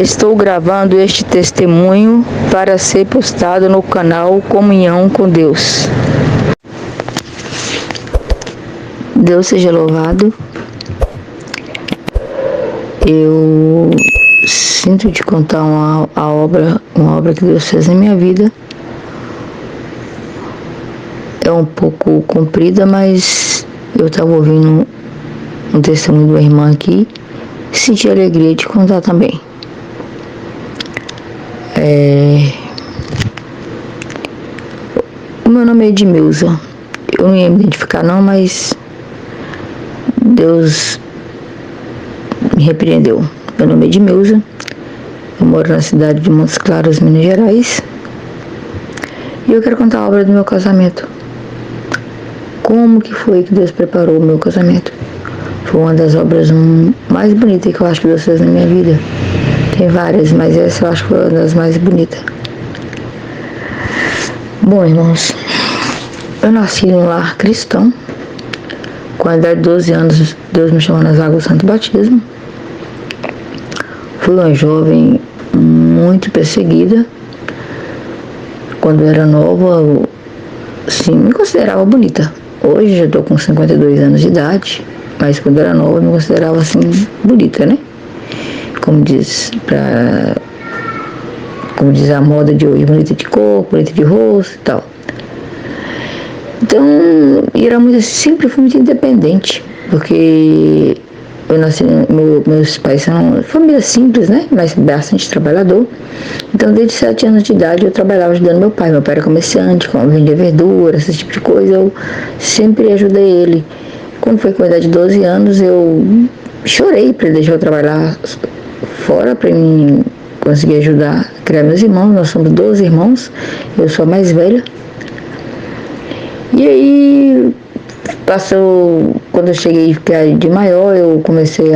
Estou gravando este testemunho para ser postado no canal Comunhão com Deus. Deus seja louvado. Eu sinto te contar uma obra que Deus fez na minha vida. É um pouco comprida, mas eu estava ouvindo um testemunho de uma irmã aqui e senti a alegria de contar também. O meu nome é Edmilza. Eu não ia me identificar não, mas Deus me repreendeu. Meu nome é Edmilza. Eu moro na cidade de Montes Claros, Minas Gerais. E eu quero contar a obra do meu casamento. Como que foi que Deus preparou o meu casamento? Foi uma das obras mais bonitas que eu acho que Deus fez na minha vida. Tem várias, mas essa eu acho que foi uma das mais bonitas. Bom, irmãos, eu nasci num lar cristão. Com a idade de 12 anos, Deus me chamou nas águas do Santo Batismo. Fui uma jovem muito perseguida. Quando eu era nova, sim, me considerava bonita. Hoje já estou com 52 anos de idade, mas quando eu era nova eu me considerava assim bonita, né? Como diz a moda de hoje, bonita de corpo, bonita de rosto e tal. Então, era muito, sempre fui muito independente, porque eu nasci, meus pais são família simples, né? Mas bastante trabalhador. Então, desde 7 anos de idade, eu trabalhava ajudando meu pai. Meu pai era comerciante, vendia verdura, esse tipo de coisa. Eu sempre ajudei ele. Quando foi com a idade de 12 anos, eu chorei para ele deixar eu trabalhar fora, para mim conseguir ajudar a criar meus irmãos. Nós somos 12 irmãos, eu sou a mais velha. E aí, quando eu cheguei a ficar de maior, eu comecei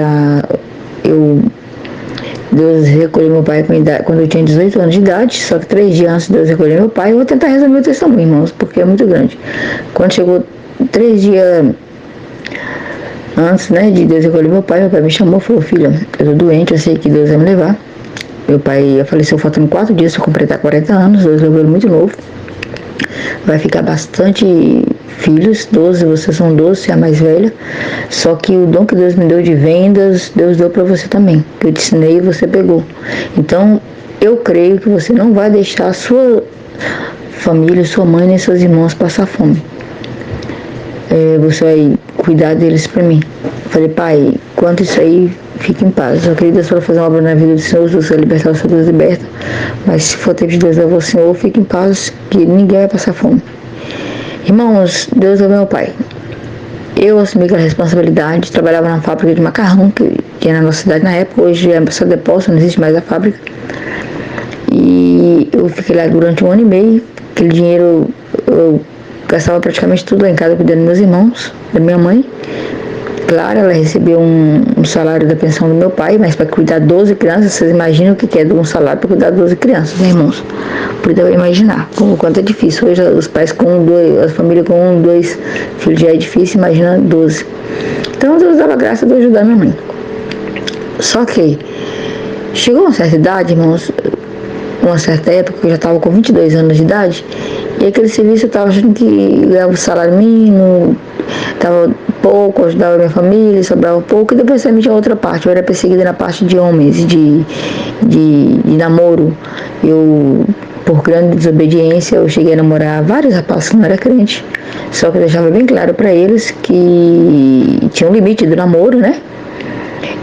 Deus recolheu meu pai quando eu tinha 18 anos de idade, só que 3 dias antes de Deus recolher meu pai, eu vou tentar resumir o testemunho, irmãos, porque é muito grande. Quando chegou 3 dias antes, né, de Deus recolher meu pai me chamou e falou: filha, eu tô doente, eu sei que Deus vai me levar. Meu pai faleceu faltando 4 dias para completar 40 anos, Deus levou ele muito novo. Vai ficar bastante filhos, 12, vocês são 12, você é a mais velha. Só que o dom que Deus me deu de vendas, Deus deu para você também. Que eu te ensinei e você pegou. Então, eu creio que você não vai deixar a sua família, sua mãe nem seus irmãos passar fome. Você vai cuidar deles para mim. Eu falei: pai, quanto isso aí, fique em paz. Eu queria Deus para fazer uma obra na vida do Senhor, se você libertar, o Senhor Deus liberta. Mas se for tempo de Deus levar o Senhor, fique em paz, que ninguém vai passar fome. Irmãos, Deus levou meu pai. Eu assumi aquela responsabilidade, trabalhava na fábrica de macarrão, que tinha na nossa cidade na época, hoje é só depósito, não existe mais a fábrica. E eu fiquei lá durante 1 ano e meio, aquele dinheiro eu gastava praticamente tudo lá em casa cuidando dos meus irmãos, da minha mãe. Claro, ela recebeu um salário da pensão do meu pai, mas para cuidar de 12 crianças, vocês imaginam o que é um salário para cuidar de 12 crianças, né, irmãos? Por isso eu vou imaginar o quanto é difícil. Hoje os pais com 2, as famílias com 1, 2 filhos já é difícil, imagina 12. Então Deus dava graça de eu ajudar minha mãe. Só que chegou uma certa idade, irmãos, uma certa época, eu já estava com 22 anos de idade, e aquele serviço eu estava achando que ganhava o salário mínimo, estava pouco, ajudava a minha família, sobrava pouco, e depois também tinha outra parte. Eu era perseguida na parte de homens, de namoro. Por grande desobediência, eu cheguei a namorar vários rapazes que não eram crentes, só que eu deixava bem claro para eles que tinha um limite do namoro, né?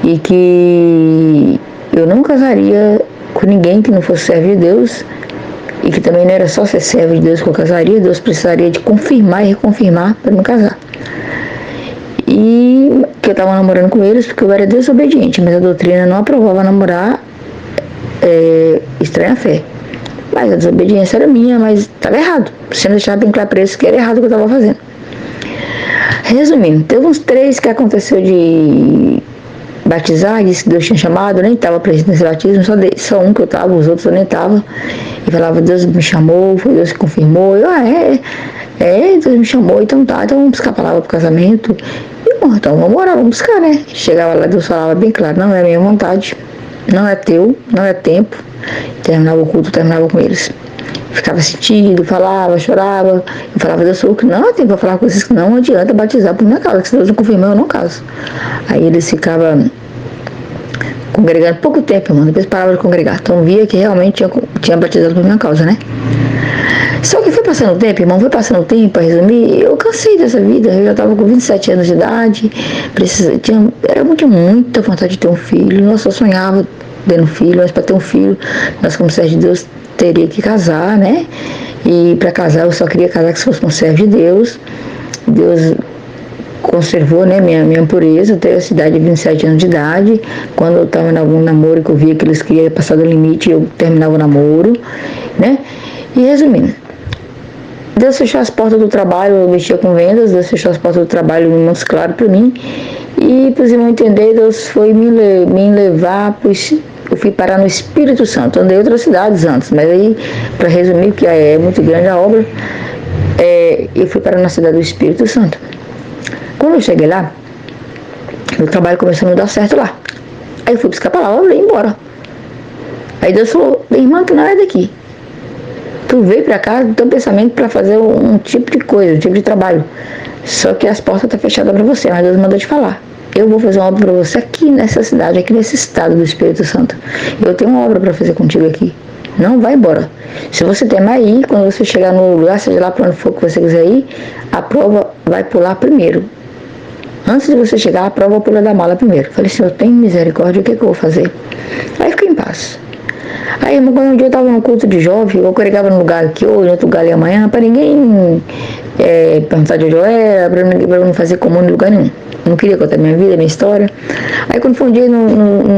E que eu não casaria com ninguém que não fosse servo de Deus, e que também não era só ser servo de Deus que eu casaria, Deus precisaria de confirmar e reconfirmar para não casar. E que eu estava namorando com eles porque eu era desobediente, mas a doutrina não aprovava namorar estranha fé. Mas a desobediência era minha, mas estava errado. Você não deixava bem claro para eles que era errado o que eu estava fazendo. Resumindo, teve uns 3 que aconteceu de batizar, disse que Deus tinha chamado, eu nem estava presente nesse batismo, só um que eu estava, os outros eu nem estava. E falava: Deus me chamou, foi Deus que confirmou. Eu: Deus me chamou, então tá, então vamos buscar a palavra pro casamento. E bom, então vamos orar, vamos buscar, né? Chegava lá, Deus falava bem claro: não é a minha vontade, não é teu, não é tempo. Terminava o culto, terminava com eles. Ficava sentido, falava, chorava. Eu falava, Deus, sou o que não tem para falar com vocês, que não adianta batizar por minha causa, que se Deus não confirmar, eu não caso. Aí eles ficavam congregando pouco tempo, irmão, depois paravam de congregar. Então via que realmente tinha batizado por minha causa, né? Só que foi passando o tempo, irmão, foi passando o tempo, para resumir, eu cansei dessa vida, eu já estava com 27 anos de idade, era muita vontade de ter um filho, nossa, eu sonhava tendo um filho, mas para ter um filho, nós como servos de Deus, teria que casar, né? E para casar, eu só queria casar que se fosse um servo de Deus. Deus conservou, né, minha pureza até a idade de 27 anos de idade. Quando eu estava em algum namoro que eu via que eles queriam passar do limite, eu terminava o namoro, né? E resumindo, Deus fechou as portas do trabalho, eu mexia com vendas, Deus fechou as portas do trabalho muito claro para mim. E para os irmãos entenderem, Deus foi me levar para eu fui parar no Espírito Santo. Andei em outras cidades antes, mas aí, para resumir, que é muito grande a obra, eu fui parar na cidade do Espírito Santo. Quando eu cheguei lá, o trabalho começou a não dar certo lá. Aí eu fui buscar a palavra e ia embora. Aí Deus falou, irmã, tu não é daqui. Tu veio para cá do teu pensamento para fazer um tipo de coisa, um tipo de trabalho. Só que as portas estão fechadas para você, mas Deus mandou te falar. Eu vou fazer uma obra para você aqui nessa cidade, aqui nesse estado do Espírito Santo. Eu tenho uma obra para fazer contigo aqui. Não vai embora. Se você temer ir, quando você chegar no lugar, seja lá para onde for que você quiser ir, a prova vai pular primeiro. Antes de você chegar, a prova pula da mala primeiro. Falei, Senhor, tem misericórdia, o que eu vou fazer? Aí fiquei em paz. Aí, irmão, quando um dia eu estava no culto de jovem, eu congregava num lugar aqui hoje, outro lugar ali amanhã, para ninguém perguntar de onde eu era, para não fazer comum em lugar nenhum. Não queria contar minha vida, minha história. Aí quando foi um dia,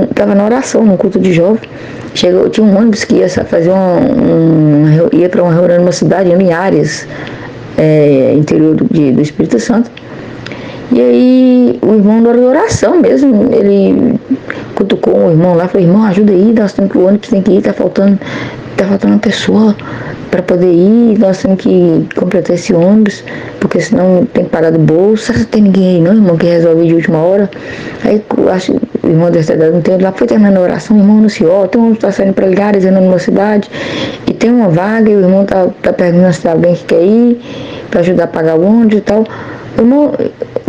estava na oração, no culto de jovem, tinha um ônibus que ia fazer ia para uma reunião numa cidade, em Linhares, interior do Espírito Santo. E aí o irmão da oração mesmo, ele cutucou o irmão lá, falou, irmão, ajuda aí, nós temos que o ônibus tem que ir, tá faltando uma pessoa para poder ir, nós temos que completar esse ônibus, porque senão tem que pagar do bolso. Será que tem ninguém aí não, irmão, que resolve de última hora? Aí acho que o irmão dessa cidade não tem, lá foi terminando a oração, o irmão anunciou, tem um ônibus está saindo para Linhares, indo numa cidade, e tem uma vaga, e o irmão tá perguntando se tem alguém que quer ir, para ajudar a pagar o ônibus e tal. O irmão,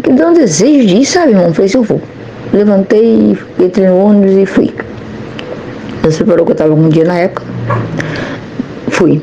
que deu um desejo de ir, sabe, irmão? Falei assim, eu vou. Levantei, entrei no ônibus e fui. Deus preparou que eu estava com um dia na época. Fui.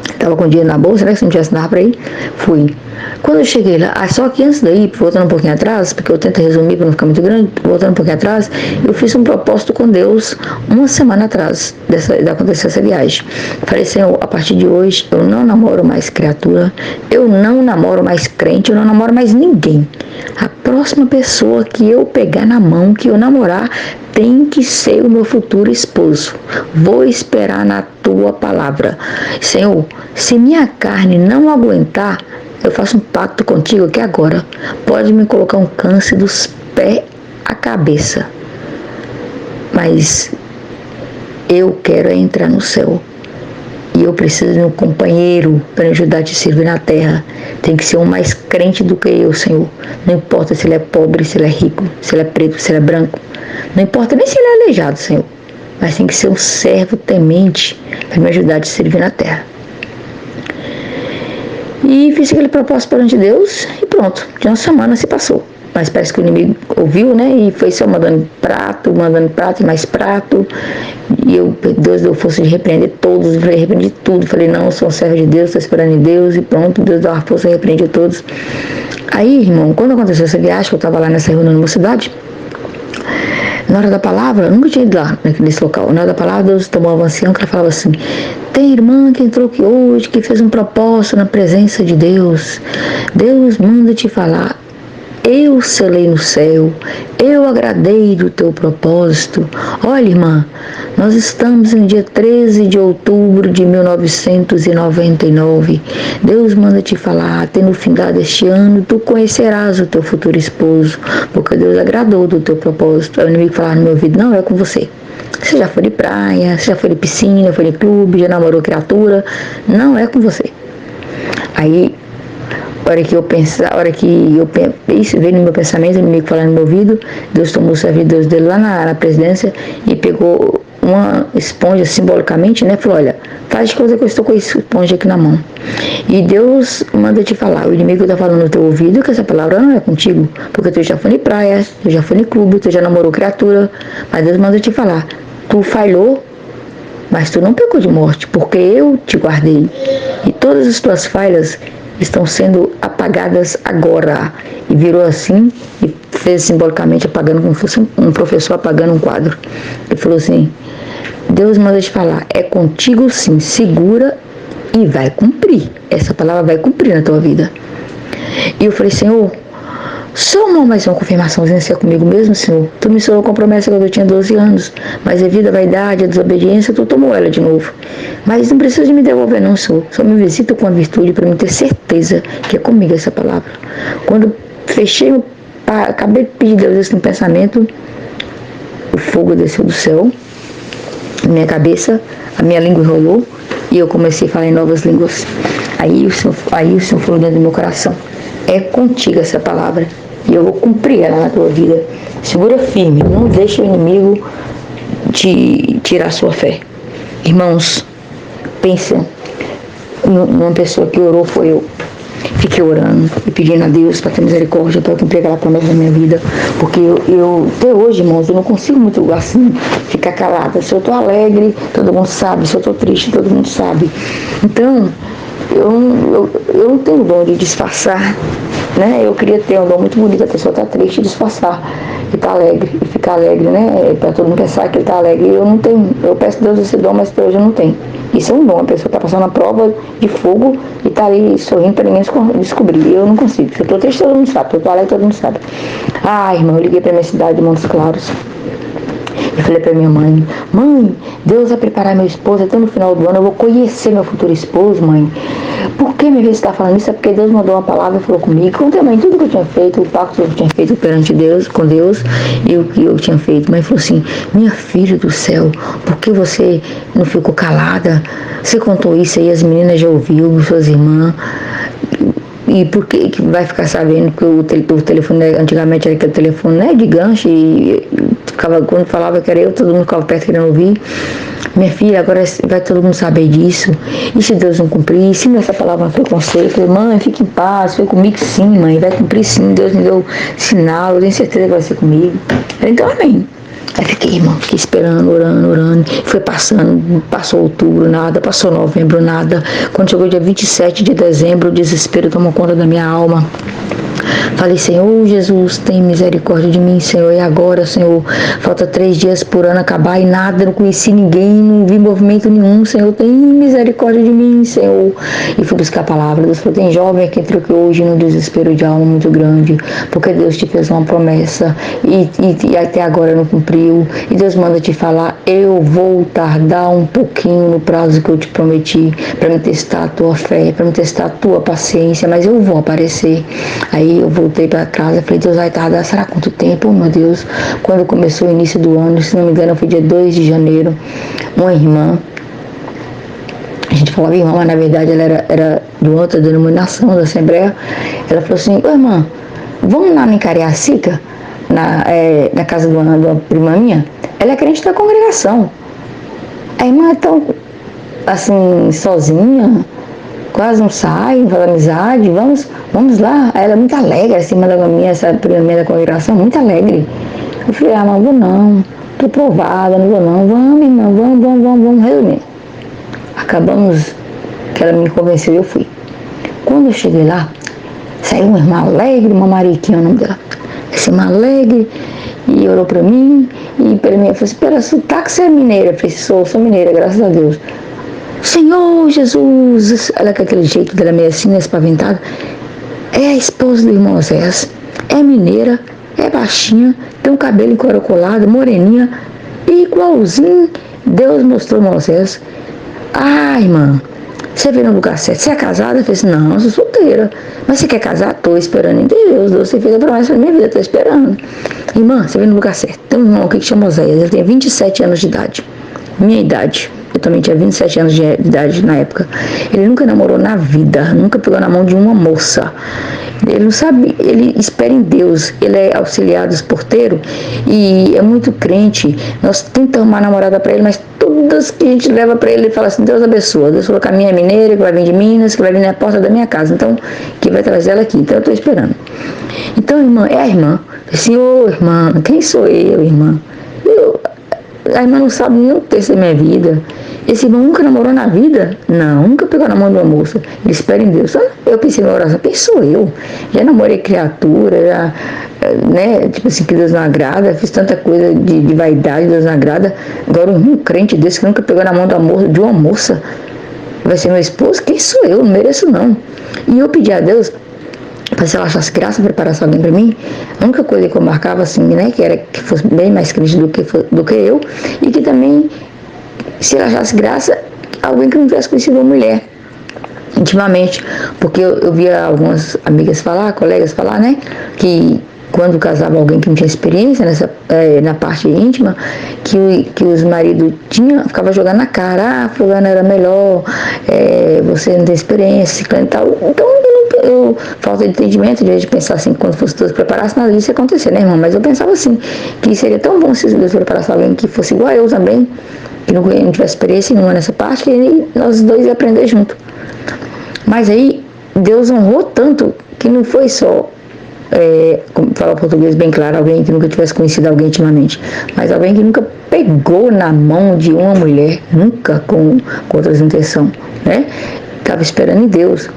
Estava com dinheiro na bolsa, né? Se não tivesse nada para ir, fui. Quando eu cheguei lá, só que antes daí, voltando um pouquinho atrás, porque eu tento resumir para não ficar muito grande, voltando um pouquinho atrás, eu fiz um propósito com Deus uma semana atrás de acontecer essa viagem. Falei, Senhor, a partir de hoje eu não namoro mais criatura, eu não namoro mais crente, eu não namoro mais ninguém. A próxima pessoa que eu pegar na mão, que eu namorar, tem que ser o meu futuro esposo. Vou esperar na tua palavra. Senhor, se minha carne não aguentar, eu faço um pacto contigo que agora pode me colocar um câncer dos pés à cabeça. Mas eu quero entrar no céu. E eu preciso de um companheiro para me ajudar a te servir na terra. Tem que ser um mais crente do que eu, Senhor. Não importa se ele é pobre, se ele é rico, se ele é preto, se ele é branco. Não importa nem se ele é aleijado, Senhor. Mas tem que ser um servo temente para me ajudar a te servir na terra. E fiz aquele propósito perante Deus e pronto. De uma semana se passou. Mas parece que o inimigo ouviu, né? E foi só mandando prato e mais prato. E Deus deu força de repreender todos. Eu falei, repreendi tudo. Falei, não, eu sou um servo de Deus, estou esperando em Deus. E pronto, Deus deu uma força e repreendi todos. Aí, irmão, quando aconteceu essa viagem, que eu estava lá nessa reunião numa cidade, na hora da palavra, eu nunca tinha ido lá, nesse local. Na hora da palavra, Deus tomou uma ancião que ela falava assim, tem irmã que entrou aqui hoje, que fez um propósito na presença de Deus. Deus manda te falar. Eu selei no céu, eu agradei do teu propósito. Olha, irmã, nós estamos no dia 13 de outubro de 1999. Deus manda te falar, até no fim deste ano, tu conhecerás o teu futuro esposo, porque Deus agradou do teu propósito. Aí o inimigo falar no meu ouvido, não é com você. Você já foi de praia, você já foi de piscina, foi de clube, já namorou criatura, não é com você. Aí, a hora que isso veio no meu pensamento, o inimigo falando no meu ouvido, Deus tomou o servidor dele lá na presidência e pegou uma esponja simbolicamente, né? Falou, olha, faz de coisa que eu estou com essa esponja aqui na mão. E Deus manda te falar, o inimigo está falando no teu ouvido que essa palavra não é contigo, porque tu já foi em praia, tu já foi em clube, tu já namorou criatura, mas Deus manda te falar, tu falhou, mas tu não pecou de morte, porque eu te guardei. E todas as tuas falhas estão sendo apagadas agora. E virou assim, e fez simbolicamente apagando, como se fosse um professor apagando um quadro. Ele falou assim, Deus manda te falar, é contigo sim, segura e vai cumprir. Essa palavra vai cumprir na tua vida. E eu falei, Senhor, só mais uma confirmaçãozinha se é comigo mesmo, Senhor. Tu me ensinou com promessa quando eu tinha 12 anos, mas devido à vaidade, à desobediência, tu tomou ela de novo. Mas não precisa de me devolver não, Senhor. Só me visita com a virtude para me ter certeza que é comigo essa palavra. Quando fechei, acabei de pedir a Deus isso no pensamento, o fogo desceu do céu, na minha cabeça, a minha língua enrolou e eu comecei a falar em novas línguas. Aí o Senhor falou dentro do meu coração, é contigo essa palavra e eu vou cumprir ela na tua vida. Segura firme, não deixe o inimigo te tirar sua fé. Irmãos, pensa numa pessoa que orou, foi eu. Fiquei orando e pedindo a Deus para ter misericórdia, para cumprir aquela promessa da minha vida, porque eu até hoje, irmãos, eu não consigo muito assim, ficar calada. Se eu estou alegre, todo mundo sabe, se eu estou triste, todo mundo sabe. Então, eu não tenho o dom de disfarçar, né? Eu queria ter um dom muito bonito, a pessoa está triste e disfarçar, e tá alegre, e ficar alegre, né? Para todo mundo pensar que ele está alegre. Eu não tenho, eu peço a Deus esse dom, mas até hoje eu não tenho. Isso é um dom, a pessoa está passando a prova de fogo e está ali sorrindo para ninguém descobrir. Eu não consigo. Se eu estou triste, todo mundo sabe. Se eu estou alegre, todo mundo sabe. Ah, irmão, eu liguei para minha cidade de Montes Claros. Eu falei para minha mãe, mãe, Deus vai preparar meu esposo até no final do ano, eu vou conhecer meu futuro esposo, mãe. Por que minha vez está falando isso? É porque Deus mandou uma palavra e falou comigo. Contei, mãe, tudo que eu tinha feito, o pacto que eu tinha feito perante Deus, com Deus, e o que eu tinha feito. Mãe falou assim, minha filha do céu, por que você não ficou calada? Você contou isso aí, as meninas já ouviram, suas irmãs. E por que vai ficar sabendo que o telefone, antigamente era aquele telefone, né, de gancho, e quando falava que era eu, todo mundo ficava perto querendo ouvir. Minha filha, agora vai todo mundo saber disso. E se Deus não cumprir? Se essa palavra não foi conselho? Eu falei, mãe, fique em paz, foi comigo sim, mãe, vai cumprir sim. Deus me deu sinal, eu tenho certeza que vai ser comigo. Então, amém. Aí fiquei, irmão, fiquei esperando, orando. Foi passando, passou outubro, nada, passou novembro, nada. Quando chegou dia 27 de dezembro, o desespero tomou conta da minha alma. Falei, Senhor Jesus, tem misericórdia de mim, Senhor. E agora, Senhor, falta 3 dias por ano acabar e nada, não conheci ninguém, não vi movimento nenhum, Senhor, tem misericórdia de mim, Senhor. E fui buscar a palavra. Deus falou, tem jovem que entrou aqui hoje num desespero de alma muito grande, porque Deus te fez uma promessa e até agora não cumpriu. E Deus manda te falar, eu vou tardar um pouquinho no prazo que eu te prometi, para me testar a tua fé, para me testar a tua paciência, mas eu vou aparecer. Aí eu voltei para casa, falei, Deus vai tardar, será quanto tempo? Oh, meu Deus, quando começou o início do ano, se não me engano foi dia 2 de janeiro, uma irmã, a gente falava irmã, mas na verdade ela era de outra denominação da Assembleia, ela falou assim, ô irmã, vamos lá em Cariacica, na casa de uma prima minha, ela é crente da congregação, a irmã é tão, assim, sozinha, quase não sai, não faz amizade, vamos lá. Ela é muito alegre, essa irmã da minha, essa prima minha da congregação, muito alegre. Eu falei, mas não vou não, tô provada, não vou não, vamos irmã, vamos, resumindo. Acabamos, que ela me convenceu e eu fui. Quando eu cheguei lá, saiu uma irmã alegre, uma Mariquinha, o nome dela. Essa irmã alegre, e orou pra mim, e pra mim, eu falei assim, pera, sotaque você é mineira? Eu falei, sou mineira, graças a Deus. Senhor Jesus, ela com aquele jeito dela meio assim, espaventada, é a esposa do irmão Zés, é mineira, é baixinha, tem um cabelo encorocolado, moreninha, igualzinho Deus mostrou Moisés. Ah, irmã, você veio no lugar certo, você é casada? Eu falei assim, não, eu sou solteira, mas você quer casar? Tô esperando em Deus, você fez a promessa na minha vida, tô esperando. Irmã, você veio no lugar certo, tem um irmão aqui que chama Moisés, ele tem 27 anos de idade, minha idade. eu também tinha 27 anos de idade na época. Ele nunca namorou na vida, nunca pegou na mão de uma moça. Ele não sabe, ele espera em Deus, ele é auxiliar dos porteiros e é muito crente. Nós tentamos uma namorada para ele, mas todas que a gente leva para ele, ele fala assim: Deus abençoa. Deus falou que a minha é mineira, que vai vir de Minas, que vai vir na porta da minha casa, então que vai trazer ela aqui. Então eu estou esperando. Então, irmã, é a irmã. Assim: ô irmã, quem sou eu, irmã? A irmã não sabe nem o texto da minha vida. Esse irmão nunca namorou na vida? Não, nunca pegou na mão de uma moça. Ele espera em Deus. Eu pensei na oração: quem sou eu? Já namorei criatura, já, né? Tipo assim, que Deus não agrada. Fiz tanta coisa de vaidade, Deus não agrada. Agora um crente desse que nunca pegou na mão de uma moça vai ser meu esposo? Quem sou eu? Não mereço não. E eu pedi a Deus para, se ela achasse graça, preparasse alguém para mim. A única coisa que eu marcava assim, né, que era que fosse bem mais crente do que eu, e que também, se ela achasse graça, alguém que não tivesse conhecido uma mulher intimamente, porque eu via algumas amigas falar, colegas falar, né, que quando casava alguém que não tinha experiência na parte íntima, que os maridos ficava jogando na cara: fulano era melhor, você não tem experiência, e tal. Então eu falta de entendimento, de vez de pensar assim, quando fosse Deus preparasse, nada disso ia acontecer, né, irmão? Mas eu pensava assim, que seria tão bom se Deus preparasse alguém que fosse igual a eu também, que não tivesse experiência nenhuma nessa parte, e nós dois ia aprender junto. Mas aí Deus honrou tanto que não foi só, como fala português bem claro, alguém que nunca tivesse conhecido alguém intimamente, mas alguém que nunca pegou na mão de uma mulher, nunca com outras intenções, né? Estava esperando em Deus.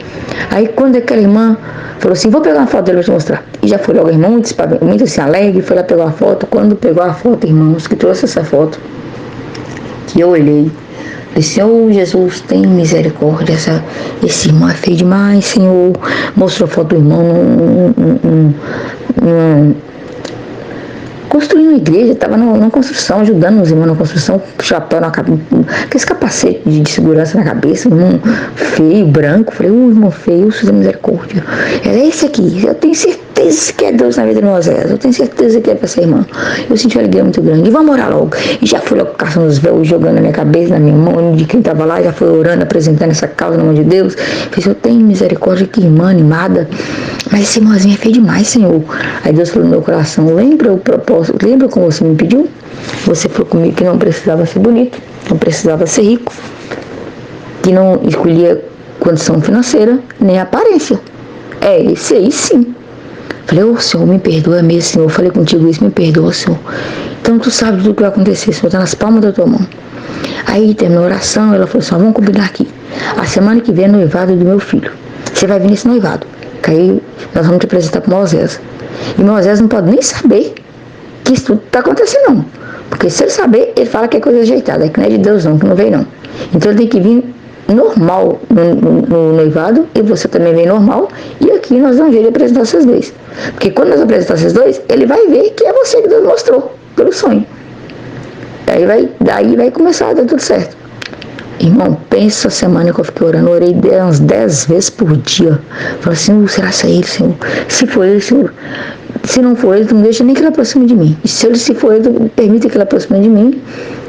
Aí quando aquela irmã falou assim: vou pegar uma foto dele para te mostrar, e já foi logo a irmã muito assim, alegre, foi lá pegar a foto. Quando pegou a foto, irmãos, que trouxe essa foto, que eu olhei, falei: Senhor Jesus, tem misericórdia, esse irmão é feio demais, Senhor. Mostrou a foto do irmão construindo uma igreja, estava numa construção, ajudando os irmãos na construção, chapéu na cabeça, aquele capacete de segurança na cabeça, irmão feio, branco. Falei: irmão feio, Senhor misericórdia. É esse aqui, eu tenho certeza que é Deus na vida de Moisés, eu tenho certeza que é para essa irmã. Eu senti uma alegria muito grande, e vamos orar logo. E já fui logo caçando os véus, jogando na minha cabeça, na minha mão, de quem estava lá, já foi orando, apresentando essa causa na mão de Deus. Falei: eu tenho misericórdia, que irmã animada, mas esse irmãzinho é feio demais, Senhor. Aí Deus falou no meu coração: lembra o propósito, lembra como você me pediu? Você falou comigo que não precisava ser bonito, não precisava ser rico, que não escolhia condição financeira, nem aparência. É esse aí sim. Falei: Senhor, me perdoa mesmo, Senhor. Eu falei contigo isso, me perdoa, Senhor. Então tu sabe tudo o que vai acontecer, Senhor, tá nas palmas da tua mão. Aí terminou a oração, ela falou assim: vamos combinar aqui. A semana que vem é noivado do meu filho. Você vai vir nesse noivado. Que aí nós vamos te apresentar para Moisés. E Moisés não pode nem saber que isso tudo está acontecendo, não. Porque se ele saber, ele fala que é coisa ajeitada, que não é de Deus não, que não veio não. Então ele tem que vir normal no noivado, e você também vem normal, e aqui nós vamos ver apresentar vocês dois. Porque quando nós apresentar vocês dois, ele vai ver que é você que Deus mostrou, pelo sonho. Daí vai começar a dar tudo certo. Irmão, pensa a semana que eu fiquei orando, orei umas 10 vezes por dia. Falei assim: será que é ele, Senhor? Se for ele, Senhor. Se não for ele, tu não deixa nem que ele aproxime de mim. E se for ele, tu permite que ele aproxime de mim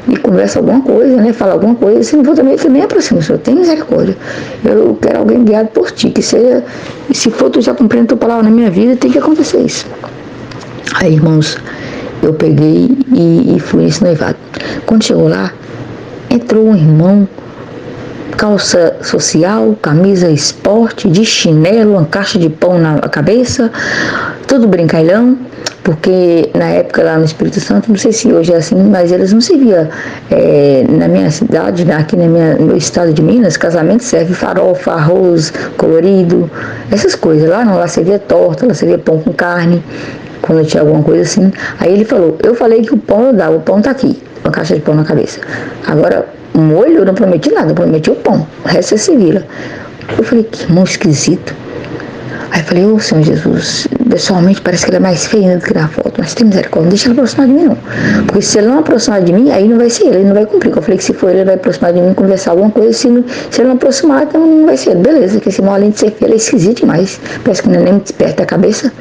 e conversa alguma coisa, né? Fala alguma coisa. Se não for também, também aproxima, Senhor. Tem misericórdia. Eu quero alguém guiado por ti, que seja, se for tu já cumprindo tua palavra na minha vida, tem que acontecer isso. Aí, irmãos, eu peguei e fui nesse noivado. Quando chegou lá, entrou um irmão, calça social, camisa esporte, de chinelo, uma caixa de pão na cabeça, todo brincalhão, porque na época lá no Espírito Santo, não sei se hoje é assim, mas eles não serviam na minha cidade, aqui no meu estado de Minas, casamento serve farofa, arroz colorido, essas coisas. Lá não, lá servia torta, lá servia pão com carne, quando tinha alguma coisa assim. Aí ele falou: eu falei que o pão eu dava, o pão tá aqui, uma caixa de pão na cabeça. Agora, o molho eu não prometi nada, eu prometi o pão, o resto se vira. Eu falei: que mão esquisito. Aí eu falei: Senhor Jesus, pessoalmente parece que ele é mais feio do que na foto, mas tem misericórdia, não deixa ele aproximar de mim não. Porque se ele não aproximar de mim, aí não vai ser ele não vai cumprir. Eu falei que se for ele vai aproximar de mim, conversar alguma coisa, se ele não aproximar, então não vai ser ele. Beleza, porque esse irmão, além de ser feio, ele é esquisito demais, parece que não é nem muito esperto da cabeça.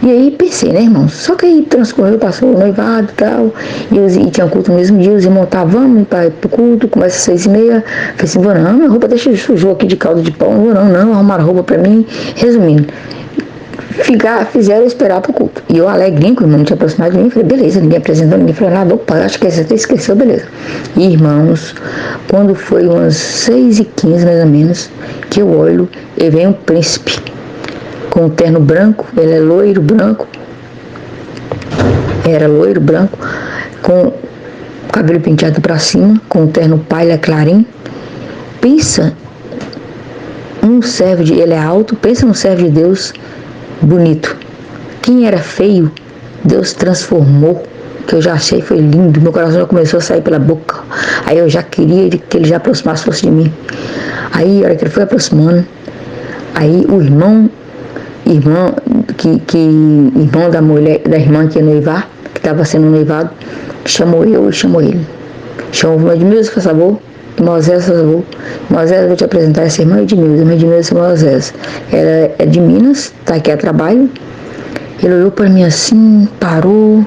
E aí pensei, né, irmão? Só que aí transcorreu, passou o noivado e tal, e tinha culto no mesmo dia, os irmãos estavam, vamos para o culto, começa às 6h30. Falei assim, vou não, minha roupa deixa sujou aqui de caldo de pão, vou não, arrumaram roupa para mim. Resumindo, fizeram eu esperar pro culto. E eu alegrinho, que o irmão não tinha aproximado de mim, falei, beleza, ninguém apresentou, ninguém falou nada, opa, acho que você até esqueceu, beleza. E irmãos, quando foi umas 6h15 mais ou menos, que eu olho, e vem um príncipe, com um terno branco, ele é loiro, branco, era loiro, branco, com o cabelo penteado pra cima, com um terno palha clarim. Pensa um servo ele é alto, pensa num servo de Deus bonito. Quem era feio, Deus transformou, que eu já achei foi lindo, meu coração já começou a sair pela boca. Aí eu já queria que ele já aproximasse fosse de mim. Aí a hora que ele foi aproximando, aí o irmão da mulher, da irmã que ia noivar, que estava sendo noivado, chamou eu e chamou ele. Chamou o Edmilson, por favor. Moisés, por favor. Moisés, vou te apresentar essa irmã Edmilson. Irmã Edmilson Moisés. Ela é de Minas, está aqui a trabalho. Ele olhou para mim assim, parou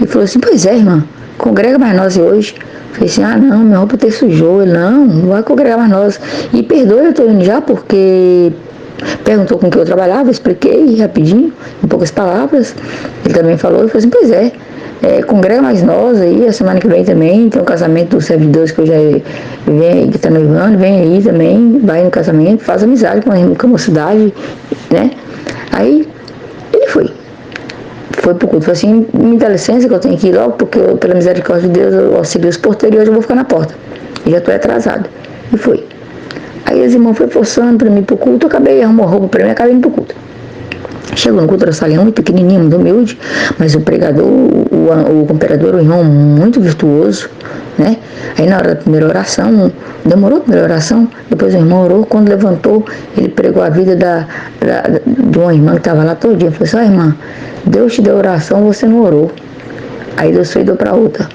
e falou assim, pois é, irmã, congrega mais nós hoje. Eu falei assim, não, minha roupa até sujou. Ele, não vai congregar mais nós. E perdoe, eu estou indo já, porque perguntou com que eu trabalhava, expliquei rapidinho, em poucas palavras. Ele também falou, eu falei assim, pois é, congrega mais nós aí, a semana que vem também, tem um casamento do servo de Deus que eu já venho, que está noivando, vem aí também, vai no casamento, faz amizade com a mocidade, né? Aí ele foi pro culto, falou assim, me dá licença que eu tenho que ir logo, porque eu, pela misericórdia de Deus, eu auxilio os porteiros e hoje eu vou ficar na porta, e já estou atrasado. E foi. Aí os irmãos foram forçando para mim pro culto, eu acabei arrumando roupa para mim, acabei indo pro culto. Chegou no culto, era salinha muito pequenininho, muito humilde, mas o pregador, o cooperador, o irmão muito virtuoso, né? Aí na hora da primeira oração, demorou a primeira oração, depois o irmão orou, quando levantou, ele pregou a vida de uma irmã que estava lá todo dia, falou assim, irmã, Deus te deu oração, você não orou. Aí Deus foi e deu para outra.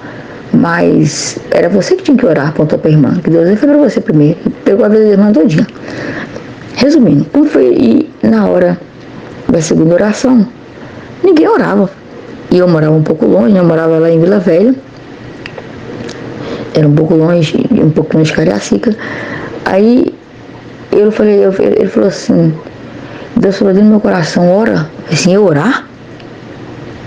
Mas era você que tinha que orar, apontou para a irmã, que Deus foi para você primeiro, e pegou a vida da irmã todinha. Resumindo, quando foi na hora da segunda oração, ninguém orava. E eu morava um pouco longe, eu morava lá em Vila Velha, era um pouco longe de Cariacica. Aí ele falou assim, Deus falou dentro do meu coração, ora. Eu falei assim, eu orar?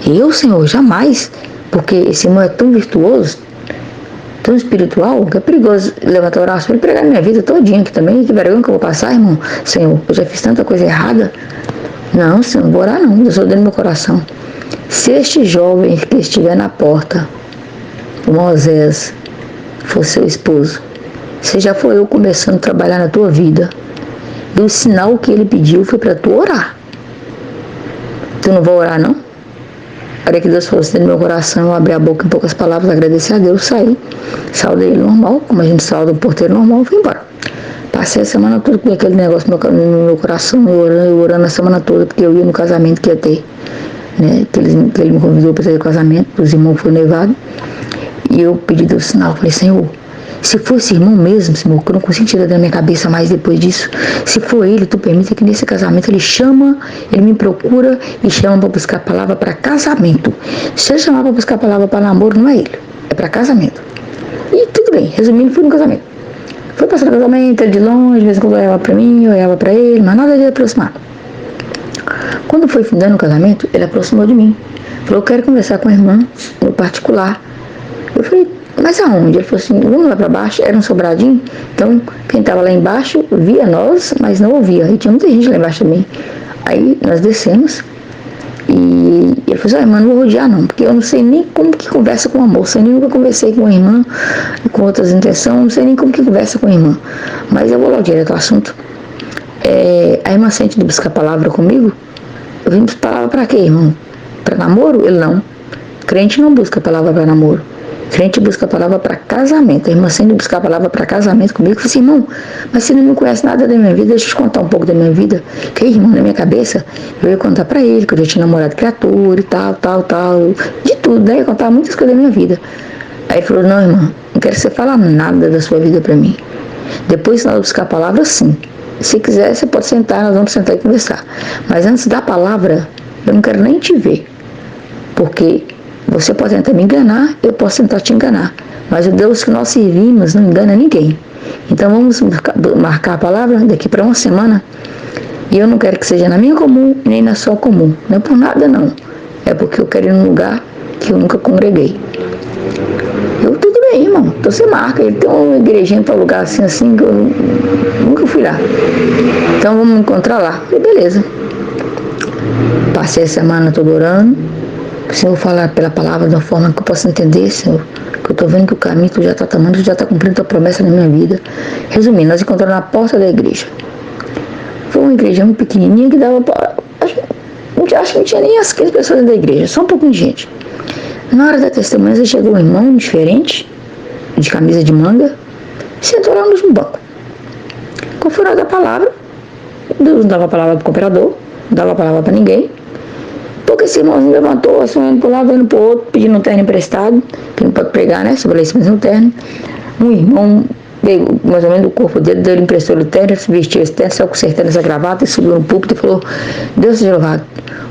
Eu, Senhor, jamais. Porque esse irmão é tão virtuoso, tão espiritual, que é perigoso levantar a oração e pregar minha vida todinha aqui também. Que vergonha que eu vou passar, irmão. Senhor, eu já fiz tanta coisa errada. Não, Senhor, não vou orar não. Eu sou dentro do meu coração. Se este jovem que estiver na porta, o Moisés, for seu esposo, se já foi eu começando a trabalhar na tua vida, e o sinal que ele pediu foi para tu orar. Tu não vai orar não? A hora que Deus falou assim no meu coração, eu abri a boca em poucas palavras, agradeci a Deus, saí, saudei ele normal, como a gente sauda o porteiro normal, fui embora. Passei a semana toda com aquele negócio no meu coração, eu orando a semana toda, porque eu ia no casamento que ia ter, né? Que ele me convidou para ter o casamento, os irmãos foram noivados, e eu pedi Deus sinal, falei, Senhor, se for esse irmão mesmo, Senhor, que eu não consigo tirar da minha cabeça mais depois disso, se for ele, tu permita que nesse casamento ele me procura e chama para buscar a palavra para casamento. Se ele chamar para buscar a palavra para namoro, não é ele, é para casamento. E tudo bem, resumindo, fui no casamento. Fui passar no casamento, ele de longe, às vezes eu olhava para mim, eu olhava para ele, mas nada de aproximar. Quando foi findando o casamento, ele aproximou de mim. Falou, eu quero conversar com a irmã, no particular. Eu falei, mas aonde? Ele falou assim, vamos lá para baixo, era um sobradinho, então quem estava lá embaixo via nós, mas não ouvia, e tinha muita gente lá embaixo também. Aí nós descemos, e ele falou assim, irmã, não vou rodear não, porque eu não sei nem como que conversa com uma moça, eu nunca conversei com uma irmã, com outras intenções, não sei nem como que conversa com a irmã, mas eu vou logo direto ao assunto. A irmã sente de buscar palavra comigo? Eu vim buscar palavra para quê, irmão? Para namoro? Ele não. Crente não busca palavra para namoro. Crente busca a palavra para casamento. A irmã sendo buscar a palavra para casamento comigo, eu falei assim, irmão, mas você não me conhece nada da minha vida, deixa eu te contar um pouco da minha vida. Que irmão, na minha cabeça, eu ia contar para ele, que eu já tinha namorado criatura e tal, de tudo, né? Eu ia contar muitas coisas da minha vida. Aí ele falou, não, irmã, não quero que você fale nada da sua vida para mim. Depois, se nós buscar a palavra, sim. Se quiser, você pode sentar, nós vamos sentar e conversar. Mas antes da palavra, eu não quero nem te ver, porque você pode tentar me enganar, eu posso tentar te enganar, mas o Deus que nós servimos não engana ninguém. Então vamos marcar a palavra daqui para uma semana, e eu não quero que seja na minha comum, nem na sua comum, não é por nada não, é porque eu quero ir num lugar que eu nunca congreguei. Tudo bem, irmão, então você marca, ele tem uma igrejinha para lugar assim, que eu nunca fui lá, então vamos encontrar lá. E beleza, passei a semana toda orando, o Senhor falar pela palavra de uma forma que eu possa entender, Senhor, que eu estou vendo que o caminho tu já está tomando, tu já está cumprindo tua promessa na minha vida. Resumindo, nós encontramos na porta da igreja. Foi uma igreja muito pequenininha que dava para... Acho que não tinha nem as 15 pessoas da igreja, só um pouquinho de gente. Na hora da testemunha chegou um irmão diferente, de camisa de manga, e sentou lá no banco. Qual foi a hora da palavra? Deus não dava a palavra para o cooperador, não dava a palavra para ninguém. Porque esse irmãozinho levantou, assim, indo para um lado, indo para o outro, pedindo um terno emprestado, que não pode pegar, né? Sobre esse mesmo terno. Um irmão pegou mais ou menos o corpo dele, ele emprestou o terno, vestiu esse terno, saiu consertando essa gravata e subiu no púlpito e falou: Deus seja louvado.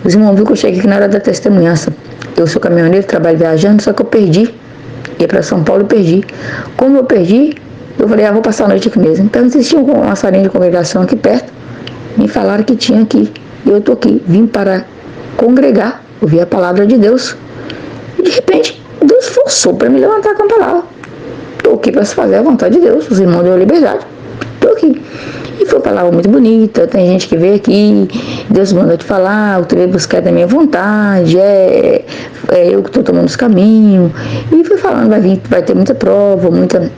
Os irmãos viram que eu cheguei aqui na hora da testemunhança. Eu sou caminhoneiro, trabalho viajando, só que eu perdi. Ia para São Paulo e perdi. Como eu perdi, eu falei: vou passar a noite aqui mesmo. Então existia uma salinha de congregação aqui perto. Me falaram que tinha aqui. E eu estou aqui. Vim para congregar, ouvir a palavra de Deus. E de repente, Deus forçou para me levantar com a palavra. Estou aqui para fazer a vontade de Deus. Os irmãos deu liberdade. Estou aqui. E foi uma palavra muito bonita. Tem gente que veio aqui, Deus mandou te falar, tu veio buscar da minha vontade, é eu que estou tomando os caminhos. E foi falando, vai ter muita prova, muita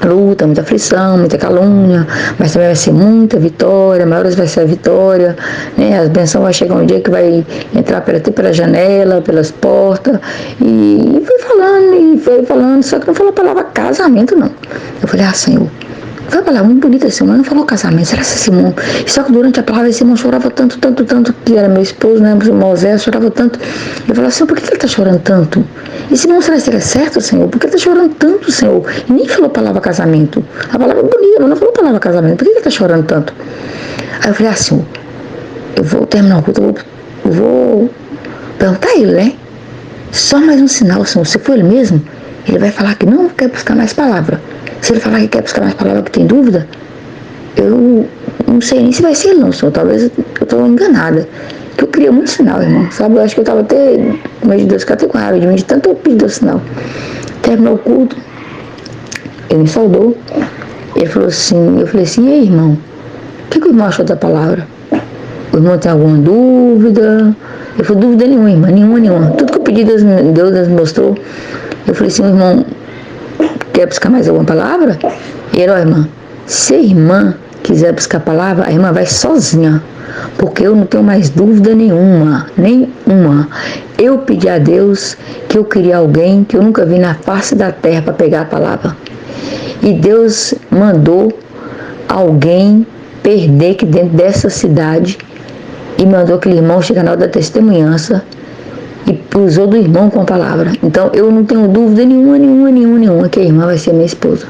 luta, muita aflição, muita calúnia, mas também vai ser muita vitória, maiores vai ser a vitória, né? As bênçãos vai chegar um dia que vai entrar pela janela, pelas portas, e foi falando, só que não falou a palavra casamento, não. Eu falei: Senhor, foi uma palavra muito bonita, esse irmão não falou casamento, será que esse irmão... Só que durante a palavra esse irmão chorava tanto, que era meu esposo, né, o irmão Zé, chorava tanto. Eu falei: Senhor, por que ele está chorando tanto? Esse irmão, será que ele é certo, Senhor? Por que ele está chorando tanto, Senhor? E nem falou a palavra casamento. A palavra é bonita, mas não falou a palavra casamento. Por que ele está chorando tanto? Aí eu falei: Senhor, eu vou terminar o culto, eu vou perguntar a ele, né? Só mais um sinal, Senhor, se for ele mesmo, ele vai falar que não quer buscar mais palavra. Se ele falar que quer buscar mais palavra, que tem dúvida, eu não sei nem se vai ser ele não, Senhor. Talvez eu estou enganada. Que eu queria muito sinal, irmão. Sabe, eu acho que eu estava até, no meio de Deus, fiquei até com raiva de mim, de tanto eu pedir o sinal. Terminou o culto, ele me saudou. Ele falou assim, eu falei assim: ei, irmão, o que o irmão achou da palavra? O irmão tem alguma dúvida? Ele falou: dúvida nenhuma, irmã, nenhuma. Tudo que eu pedi, Deus me mostrou. Eu falei assim: irmão, quer buscar mais alguma palavra? E ele: ó, irmã, se a irmã quiser buscar a palavra, a irmã vai sozinha, porque eu não tenho mais dúvida nenhuma. Eu pedi a Deus que eu queria alguém que eu nunca vi na face da terra para pegar a palavra. E Deus mandou alguém perder aqui dentro dessa cidade e mandou aquele irmão chegar na hora da testemunhança e usou do irmão com a palavra. Então eu não tenho dúvida nenhuma que a irmã vai ser minha esposa.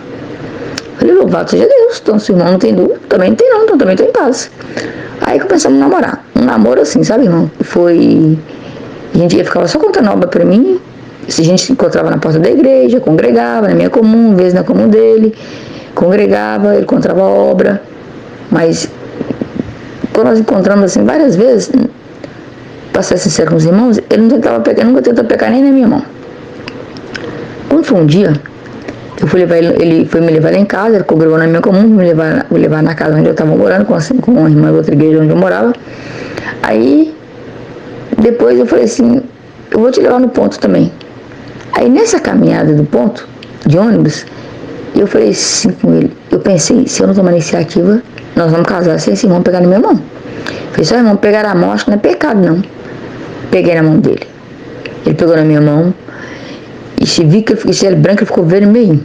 Falei: louvado seja Deus. Então se o irmão não tem dúvida, também não tem não, então também estou em paz. Aí começamos a namorar. Um namoro assim, sabe, irmão? A gente ficava só contando obra pra mim. A gente se encontrava na porta da igreja, congregava na minha comum, às vezes na comum dele, congregava, ele encontrava obra. Mas quando nós encontramos assim várias vezes, para ser sincero com os irmãos, ele não tentava pegar, nunca tentou pegar nem na minha mão. Quando foi um dia, ele foi me levar lá em casa, ele congregou na minha comum, me levar na casa onde eu estava morando, com uma irmã da outra igreja onde eu morava. Aí, depois eu falei assim: eu vou te levar no ponto também. Aí nessa caminhada do ponto, de ônibus, eu falei assim com ele, eu pensei: se eu não tomar iniciativa, nós vamos casar sem esse irmão pegar na minha mão. Eu falei: só irmão, pegar a mão, acho que não é pecado não. Peguei na mão dele. Ele pegou na minha mão, e se vi que ele ficou branco, ele ficou vermelho.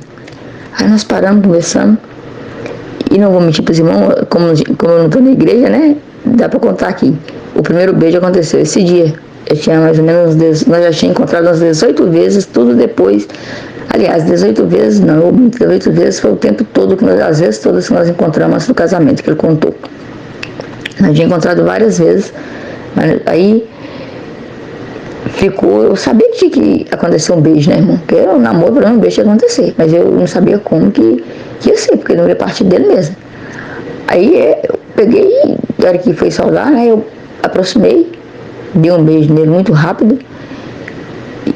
Aí nós paramos, conversamos, e não vou mentir para os irmãos, como eu não estou na igreja, né? Dá para contar aqui. O primeiro beijo aconteceu esse dia. Eu tinha mais ou menos, nós já tínhamos encontrado umas 18 vezes, tudo depois. Aliás, 18 vezes não, 18 vezes foi o tempo todo, as vezes todas que nós encontramos antes do casamento, que ele contou. Nós tínhamos encontrado várias vezes, mas aí ficou, eu sabia que tinha que acontecer um beijo, né, irmão? Porque o namoro, pra mim, um beijo ia acontecer. Mas eu não sabia como que ia ser, porque não ia partir dele mesmo. Aí eu peguei, na hora que foi saudar, né, eu aproximei, dei um beijo nele muito rápido.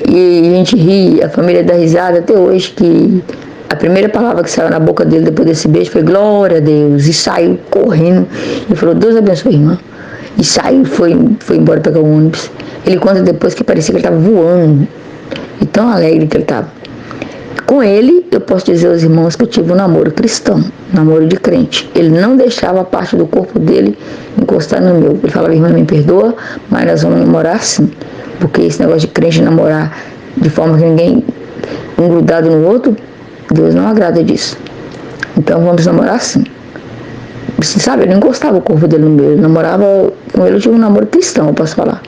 E a gente ri, a família dá risada até hoje, que a primeira palavra que saiu na boca dele depois desse beijo foi glória a Deus. E saiu correndo e falou, Deus abençoe, irmã. E saiu e foi embora pegar o ônibus. Ele conta depois que parecia que ele estava voando, e tão alegre que ele estava. Com ele, eu posso dizer aos irmãos que eu tive um namoro cristão, um namoro de crente. Ele não deixava a parte do corpo dele encostar no meu. Ele falava, irmã, me perdoa, mas nós vamos namorar assim. Porque esse negócio de crente namorar de forma que ninguém, um grudado no outro, Deus não agrada disso. Então vamos namorar assim. Você sabe, eu não encostava o corpo dele no meu. Eu namorava com ele, eu tive um namoro cristão, eu posso falar.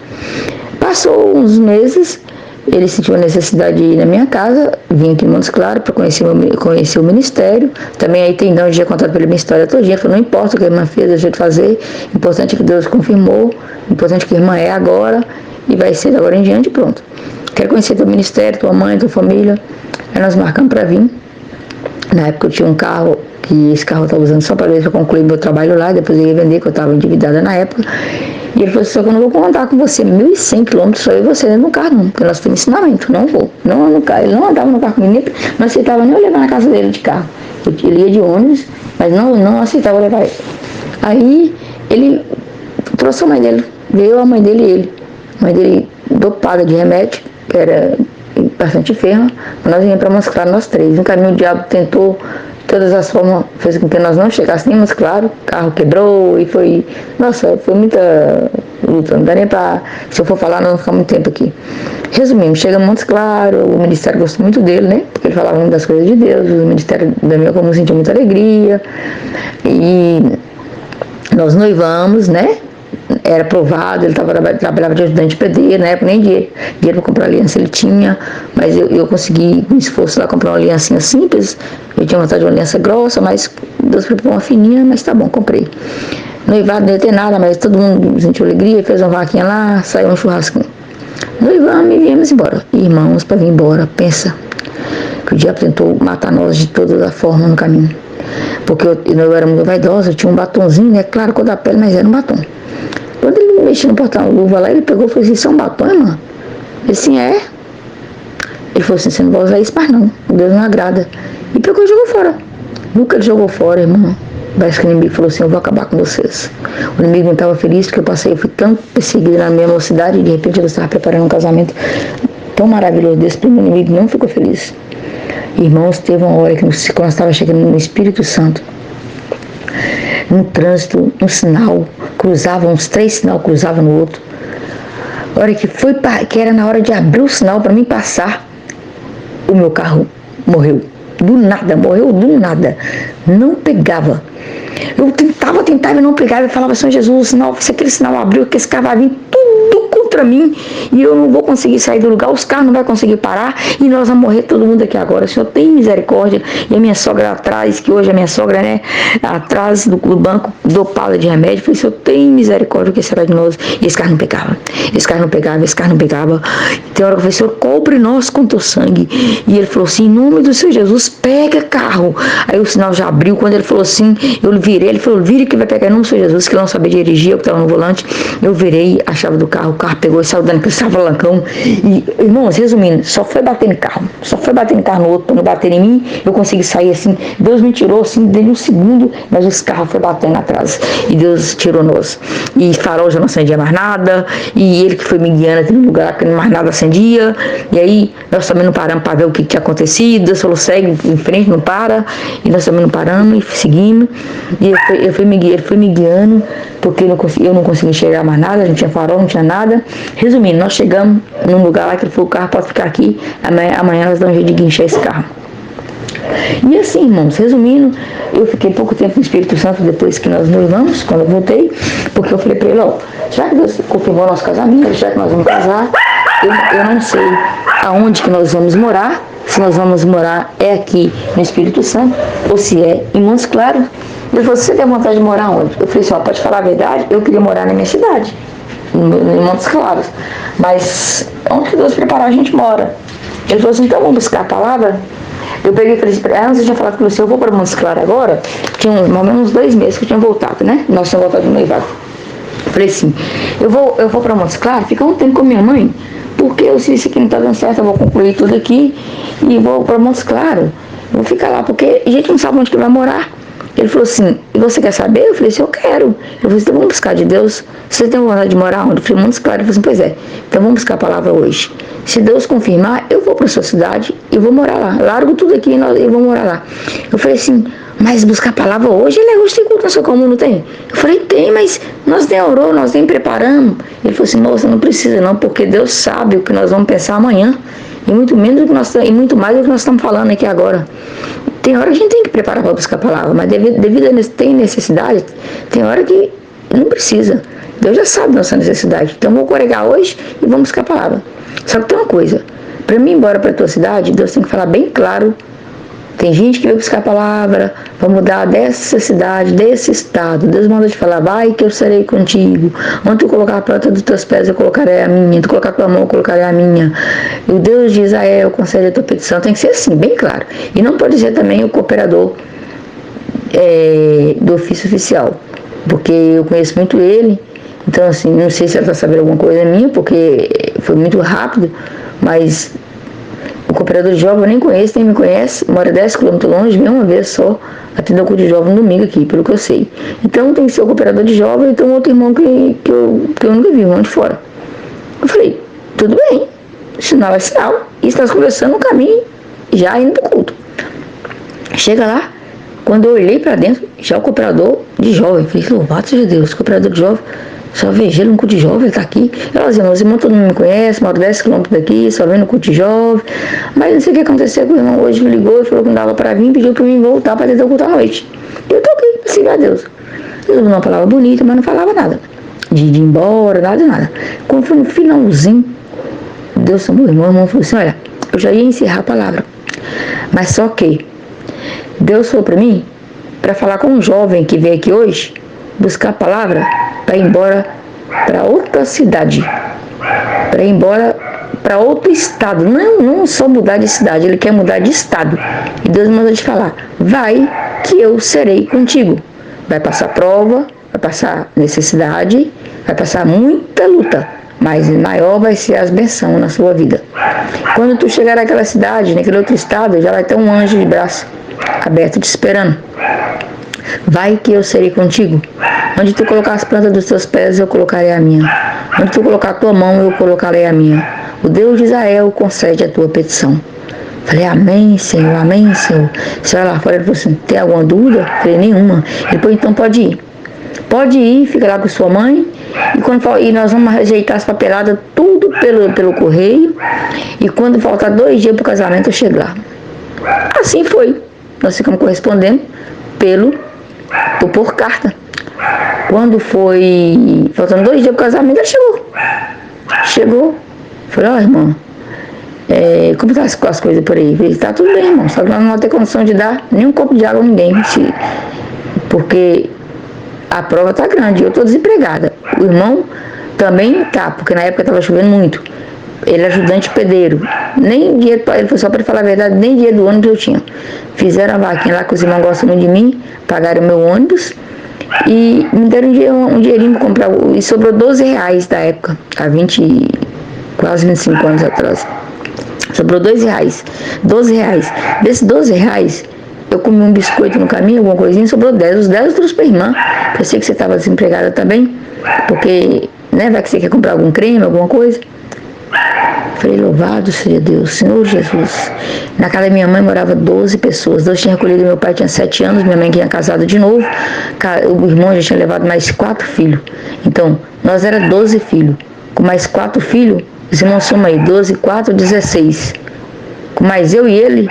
Passou uns meses, ele sentiu a necessidade de ir na minha casa, vim aqui em Montes Claros para conhecer o ministério. Também aí tem não, eu já contado pela minha história todinha, falou, não importa o que a irmã fez, deixou de fazer, importante é que Deus confirmou, importante é que a irmã é agora, e vai ser de agora em diante, pronto. Quero conhecer teu ministério, tua mãe, tua família. Aí nós marcamos para vir. Na época eu tinha um carro, que esse carro eu estava usando só para ver se eu concluir meu trabalho lá, depois eu ia vender, que eu estava endividada na época. E ele falou assim, só que eu não vou contar com você, 1.100 quilômetros, só eu e você dentro do carro não, porque nós temos ensinamento, não vou. Não no carro, ele não andava no carro comigo, não aceitava nem eu levar na casa dele de carro. Ele ia de ônibus, mas não aceitava levar ele. Aí ele trouxe a mãe dele, veio a mãe dele e ele. A mãe dele dopada de remédio, que era bastante enferma, nós íamos para Montes Claros, nós três. No caminho o diabo tentou todas as formas, fez com que nós não chegássemos nem Montes Claros, o carro quebrou e foi, nossa, foi muita luta, não dá nem para, se eu for falar, não vou ficar muito tempo aqui. Resumindo, chega Montes Claros, o ministério gostou muito dele, né, porque ele falava muito das coisas de Deus, o ministério da minha comum sentiu muita alegria, e nós noivamos, né, era aprovado, ele trabalhava de ajudante de pedreiro, na época nem dinheiro para comprar aliança ele tinha, mas eu consegui, com esforço lá, comprar uma aliancinha simples. Eu tinha vontade de uma aliança grossa, mas Deus preparou uma fininha, mas tá bom, comprei. Noivado não ia ter nada, mas todo mundo sentiu alegria, fez uma vaquinha lá, saiu um churrasquinho. Noivamos e viemos embora. Irmãos, para vir embora, pensa que o diabo tentou matar nós de toda a forma no caminho. Porque eu era muito vaidosa, eu tinha um batonzinho, né, claro, cor da pele, mas era um batom. Quando ele mexeu no porta-luva lá, ele pegou e falou assim, isso é um batom, irmã? Eu disse, é. Ele falou assim, você não vai usar isso mais não, Deus não agrada. E pegou e jogou fora. Nunca ele jogou fora, irmão. Parece que o inimigo falou assim, eu vou acabar com vocês. O inimigo não estava feliz, porque eu fui tão perseguida na minha mocidade, e de repente eu estava preparando um casamento tão maravilhoso desse, porque o inimigo não ficou feliz. Irmãos, teve uma hora que quando nós estava chegando no Espírito Santo, no trânsito, um sinal, cruzava, uns 3 sinal cruzavam no outro. A hora que era na hora de abrir o sinal para mim passar, o meu carro morreu. Morreu do nada. Não pegava. Eu tentava e não pegava. Eu falava, Senhor Jesus, se aquele sinal abriu, que esse carro vai vir tudo contra mim e eu não vou conseguir sair do lugar, os carros não vão conseguir parar e nós vamos morrer todo mundo aqui agora. O Senhor tem misericórdia. E a minha sogra atrás, que hoje a minha sogra, né, atrás do banco, dopada de remédio, falei, Senhor tem misericórdia, o que será de nós? E esse carro não pegava. Então, hora que eu falei, Senhor, cobre nós com teu sangue. E ele falou assim, em nome do Senhor Jesus, pega carro. Aí o sinal já abriu, quando ele falou assim, eu virei, ele falou, vire que vai pegar em nome do Senhor Jesus, que eu não sabia dirigir, eu que estava no volante. Eu virei a chave do carro, o carro pegou e saiu dando aquele savalancão. E, irmãos, resumindo, só foi bater no carro no outro, para não bater em mim, eu consegui sair assim, Deus me tirou assim, dei um segundo, mas os carros foi batendo atrás, e Deus tirou nós. E farol já não acendia mais nada, e ele que foi me guiando até no lugar que mais nada acendia, e aí nós também não paramos para ver o que tinha acontecido. Deus falou, segue em frente, não para, e nós também não paramos, e seguimos, e ele foi me guiando, porque eu não consegui enxergar mais nada, não tinha farol, não tinha nada. Resumindo, nós chegamos num lugar lá que ele falou, o carro pode ficar aqui, amanhã nós damos um jeito de guinchar esse carro. E assim, irmãos, resumindo, eu fiquei pouco tempo no Espírito Santo depois que nós noivamos, quando eu voltei, porque eu falei para ele, já que Deus confirmou nosso casamento, já que nós vamos casar, eu não sei aonde que nós vamos morar, se nós vamos morar é aqui no Espírito Santo, ou se é em Montes Claros. Ele falou, você tem vontade de morar onde? Eu falei assim, pode falar a verdade, eu queria morar na minha cidade. em Montes Claros. Mas onde que Deus preparar a gente mora. Ele falou assim, então vamos buscar a palavra. Eu peguei e falei assim, antes eu tinha falado com você, eu vou para Montes Claros agora. Tinha mais ou menos uns 2 meses que eu tinha voltado, né? Nós tínhamos voltado do noivado. Eu falei assim, eu vou para Montes Claros, ficar um tempo com a minha mãe, porque eu sei isso aqui não tá dando certo, eu vou concluir tudo aqui e vou para Montes Claros. Vou ficar lá, porque a gente não sabe onde que vai morar. Ele falou assim, e você quer saber? Eu falei assim, eu quero. Eu falei assim, então vamos buscar de Deus. Você tem vontade de morar onde? Eu falei, Montes Claros. Ele falou assim, pois é, então vamos buscar a palavra hoje. Se Deus confirmar, eu vou para sua cidade e vou morar lá. Largo tudo aqui e vou morar lá. Eu falei assim, mas buscar a palavra hoje? Ele hoje tem culto na sua comum, não tem? Eu falei, tem, mas nós nem orou, nós nem preparamos. Ele falou assim, moça, não precisa não, porque Deus sabe o que nós vamos pensar amanhã. E muito menos do que nós, e muito mais do que nós estamos falando aqui agora. Tem hora que a gente tem que preparar para buscar a palavra, mas devido a tem necessidade, tem hora que não precisa. Deus já sabe da nossa necessidade. Então vou congregar hoje e vamos buscar a palavra. Só que tem uma coisa, para mim ir embora para a tua cidade, Deus tem que falar bem claro. Tem gente que vai buscar a palavra, vai mudar dessa cidade, desse estado. Deus manda te falar, vai que eu serei contigo. Onde tu colocar a planta dos teus pés, eu colocarei a minha. Tu colocar a tua mão, eu colocarei a minha. E o Deus de Israel concede a tua petição. Tem que ser assim, bem claro. E não pode ser também o cooperador do ofício oficial. Porque eu conheço muito ele. Então, assim, não sei se ela está sabendo alguma coisa minha, porque foi muito rápido. Mas o cooperador de jovem eu nem conheço, nem me conhece, mora 10 km longe, vem uma vez só atender o culto de jovem no domingo aqui, pelo que eu sei. Então tem que ser o cooperador de jovem e tem um outro irmão que eu nunca vi, um irmão de fora. Eu falei, tudo bem, sinal é sinal. E estamos conversando no caminho, já indo pro culto. Chega lá, quando eu olhei para dentro, já o cooperador de jovem, eu falei, louvado seja Deus, cooperador de jovem. Só vejo ele no culto de jovem, ele tá aqui. Ela dizia, meus irmãos, todo mundo me conhece, moro 10 km daqui, só vem no culto de jovem. Mas não sei o que aconteceu, que o irmão hoje me ligou e falou que não dava para vir, pediu para mim voltar para tentar o culto à noite. Eu tô aqui, assim, a Deus. Deus deu uma palavra bonita, mas não falava nada. De ir embora, nada. Quando foi no finalzinho, Deus chamou o irmão falou assim, olha, eu já ia encerrar a palavra. Mas só que Deus falou para mim, para falar com um jovem que veio aqui hoje, buscar a palavra para ir embora para outra cidade, para ir embora para outro estado, não só mudar de cidade, ele quer mudar de estado. E Deus manda te falar, vai que eu serei contigo. Vai passar prova, vai passar necessidade, vai passar muita luta, mas maior vai ser as bênçãos na sua vida. Quando tu chegar naquela cidade, naquele outro estado, já vai ter um anjo de braço aberto te esperando. Vai que eu serei contigo. Onde tu colocar as plantas dos teus pés, eu colocarei a minha. Onde tu colocar a tua mão, eu colocarei a minha. O Deus de Israel concede a tua petição. Falei, amém, Senhor, amém, Senhor. Você vai lá fora, ele falou assim, tem alguma dúvida? Falei, nenhuma. Ele falou, então pode ir. Pode ir, fica lá com sua mãe. E nós vamos rejeitar as papeladas, tudo pelo correio. E quando faltar 2 dias pro casamento, eu chego lá. Assim foi. Nós ficamos correspondendo por carta. Quando foi faltando 2 dias pro casamento, ele chegou. Falei, ó, irmão, como tá as coisas por aí? Falei, tá tudo bem, irmão, só que nós não vamos ter condição de dar nem um copo de água a ninguém, porque a prova tá grande, eu tô desempregada. O irmão também tá, porque na época tava chovendo muito. Ele é ajudante pedreiro. Nem dinheiro para ele, só para falar a verdade, nem dinheiro do ônibus eu tinha. Fizeram a vaquinha lá, que os irmãos gostam muito de mim, pagaram o meu ônibus e me deram um dinheirinho para comprar. E sobrou R$12 da época, há quase 25 anos atrás. Sobrou R$2. R$12. Desses R$12, eu comi um biscoito no caminho, alguma coisinha, sobrou 10. Os 10 eu trouxe para a irmã. Eu sei que você estava desempregada também, porque, né, vai que você quer comprar algum creme, alguma coisa. Falei, louvado seja Deus, Senhor Jesus. Na casa da minha mãe morava 12 pessoas. Deus tinha recolhido, meu pai tinha 7 anos, minha mãe tinha casado de novo. O irmão já tinha levado mais 4 filhos. Então, nós era 12 filhos. Com mais 4 filhos, os irmãos somam aí, 12, 4, 16. Com mais eu e ele,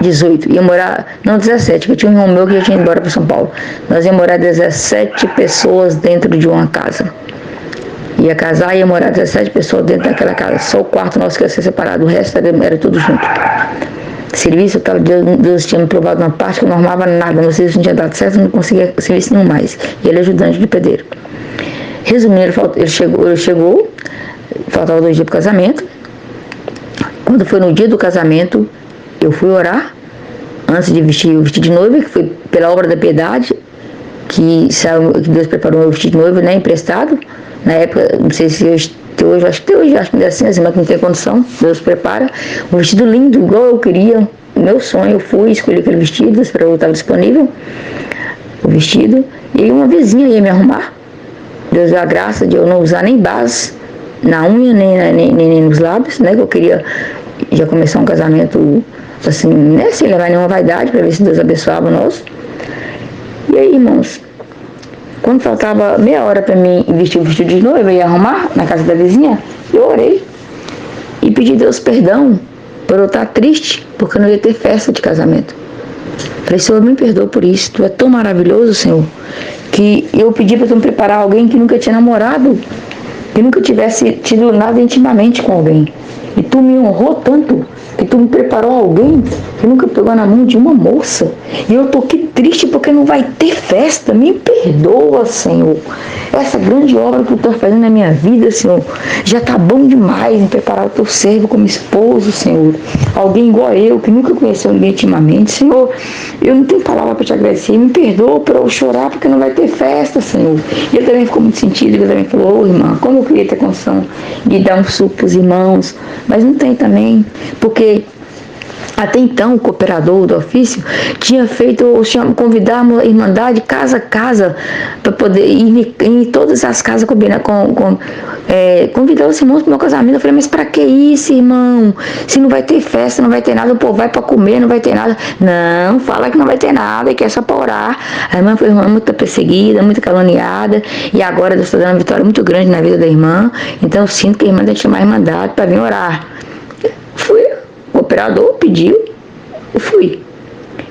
18. Ia morar, não, 17, porque tinha um irmão meu que já tinha ido embora para São Paulo. Nós ia morar 17 pessoas dentro de uma casa. Ia casar e ia morar 17 pessoas dentro daquela casa. Só o quarto nosso que ia ser separado, o resto era tudo junto. Serviço, Deus tinha me provado uma parte que eu não arrumava nada. Meu serviço não tinha dado certo, eu não conseguia serviço nenhum mais. E ele é ajudante de pedreiro. Resumindo, ele chegou, faltava 2 dias pro casamento. Quando foi no dia do casamento, eu fui orar, antes de vestir o vestido de noiva, que foi pela obra da piedade, que Deus preparou o meu vestido de noiva, né, emprestado. Na época, não sei se hoje, acho que ainda assim, as irmãs que não tem condição, Deus prepara. Um vestido lindo, igual eu queria, o meu sonho, eu fui, escolhi aquele vestido, para eu estar disponível, o vestido, e uma vizinha ia me arrumar. Deus deu a graça de eu não usar nem base na unha, nem nos lábios, né, que eu queria já começar um casamento assim, né, sem levar nenhuma vaidade, para ver se Deus abençoava o nosso. E aí, irmãos, quando faltava meia hora para mim vestir o vestido de noiva e arrumar na casa da vizinha, eu orei e pedi a Deus perdão por eu estar triste, porque eu não ia ter festa de casamento. Falei, Senhor, me perdoa por isso, Tu é tão maravilhoso, Senhor, que eu pedi para Tu me preparar alguém que nunca tinha namorado, que nunca tivesse tido nada intimamente com alguém. E Tu me honrou tanto, que Tu me preparou alguém que nunca pegou na mão de uma moça. E eu tô aqui triste porque não vai ter festa. Me perdoa, Senhor. Essa grande obra que Tu tá fazendo na minha vida, Senhor, já tá bom demais em preparar o Teu servo como esposo, Senhor. Alguém igual a eu, que nunca conheceu ninguém intimamente. Senhor, eu não tenho palavra para Te agradecer. Me perdoa por eu chorar porque não vai ter festa, Senhor. E ele também ficou muito sentido. Ele também falou, ô irmã, como eu queria ter condição de dar um suco pros irmãos, mas não tem também, porque até então o cooperador do ofício tinha convidar a irmandade casa a casa para poder ir em todas as casas convidar os irmãos para o meu casamento. Eu falei, mas para que isso, irmão? Se não vai ter festa, não vai ter nada, o povo vai para comer, não vai ter nada. Não, fala que não vai ter nada, que é só para orar. A irmã foi muito perseguida, muito caluniada, e agora Deus está dando uma vitória muito grande na vida da irmã. Então eu sinto que a irmã deve chamar a irmandade para vir orar. Fui. O operador pediu, eu fui.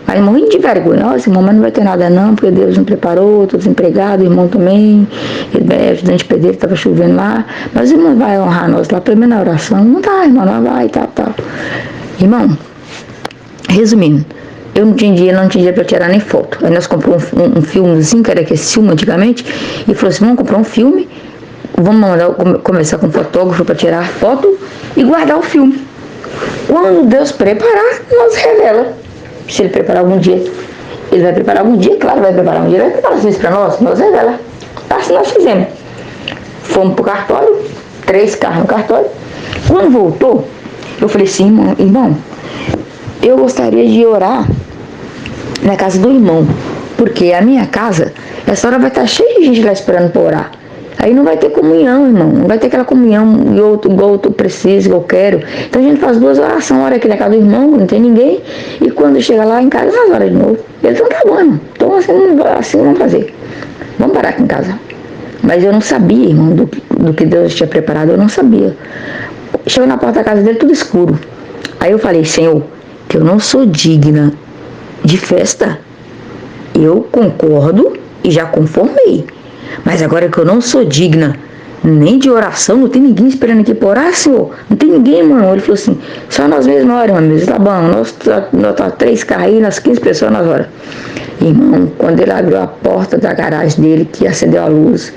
Mas morrendo de vergonha. Nossa, irmão, mas não vai ter nada não, porque Deus não preparou, estou desempregado, o irmão também, ele é estudante de pedreiro, estava chovendo lá. Mas o irmão vai honrar nós lá, primeiro na oração. Não tá, irmão, não vai, tal. Irmão, resumindo, eu não tinha dinheiro para tirar nem foto. Aí nós compramos um filme assim, que era aquele filme antigamente, e falou assim, vamos comprar um filme, vamos começar com um fotógrafo para tirar foto e guardar o filme. Quando Deus preparar, nós revela. Se Ele preparar algum dia, Ele vai preparar algum dia, claro, vai preparar um dia, Ele vai preparar isso para nós revela. Assim nós fizemos. Fomos pro cartório, 3 carros no cartório. Quando voltou, eu falei assim, irmão, eu gostaria de orar na casa do irmão, porque a minha casa, essa hora vai estar cheia de gente lá esperando para orar. Aí não vai ter comunhão, irmão. Não vai ter aquela comunhão igual eu preciso, igual eu quero. Então a gente faz 2 orações. Ora aqui na casa do irmão, não tem ninguém. E quando chega lá em casa, nós ora de novo. Ele então tá bom, irmão. Então assim vamos fazer. Vamos parar aqui em casa. Mas eu não sabia, irmão, do que Deus tinha preparado. Eu não sabia. Chegou na porta da casa dele, tudo escuro. Aí eu falei, Senhor, que eu não sou digna de festa. Eu concordo e já conformei. Mas agora que eu não sou digna nem de oração, não tem ninguém esperando aqui para orar, Senhor. Não tem ninguém, mano. Ele falou assim, só nós mesmos oramos, meu Deus. Tá bom, nós tá 3 carros aí, nós 15 pessoas nós oramos. Irmão, quando ele abriu a porta da garagem dele, que acendeu a luz,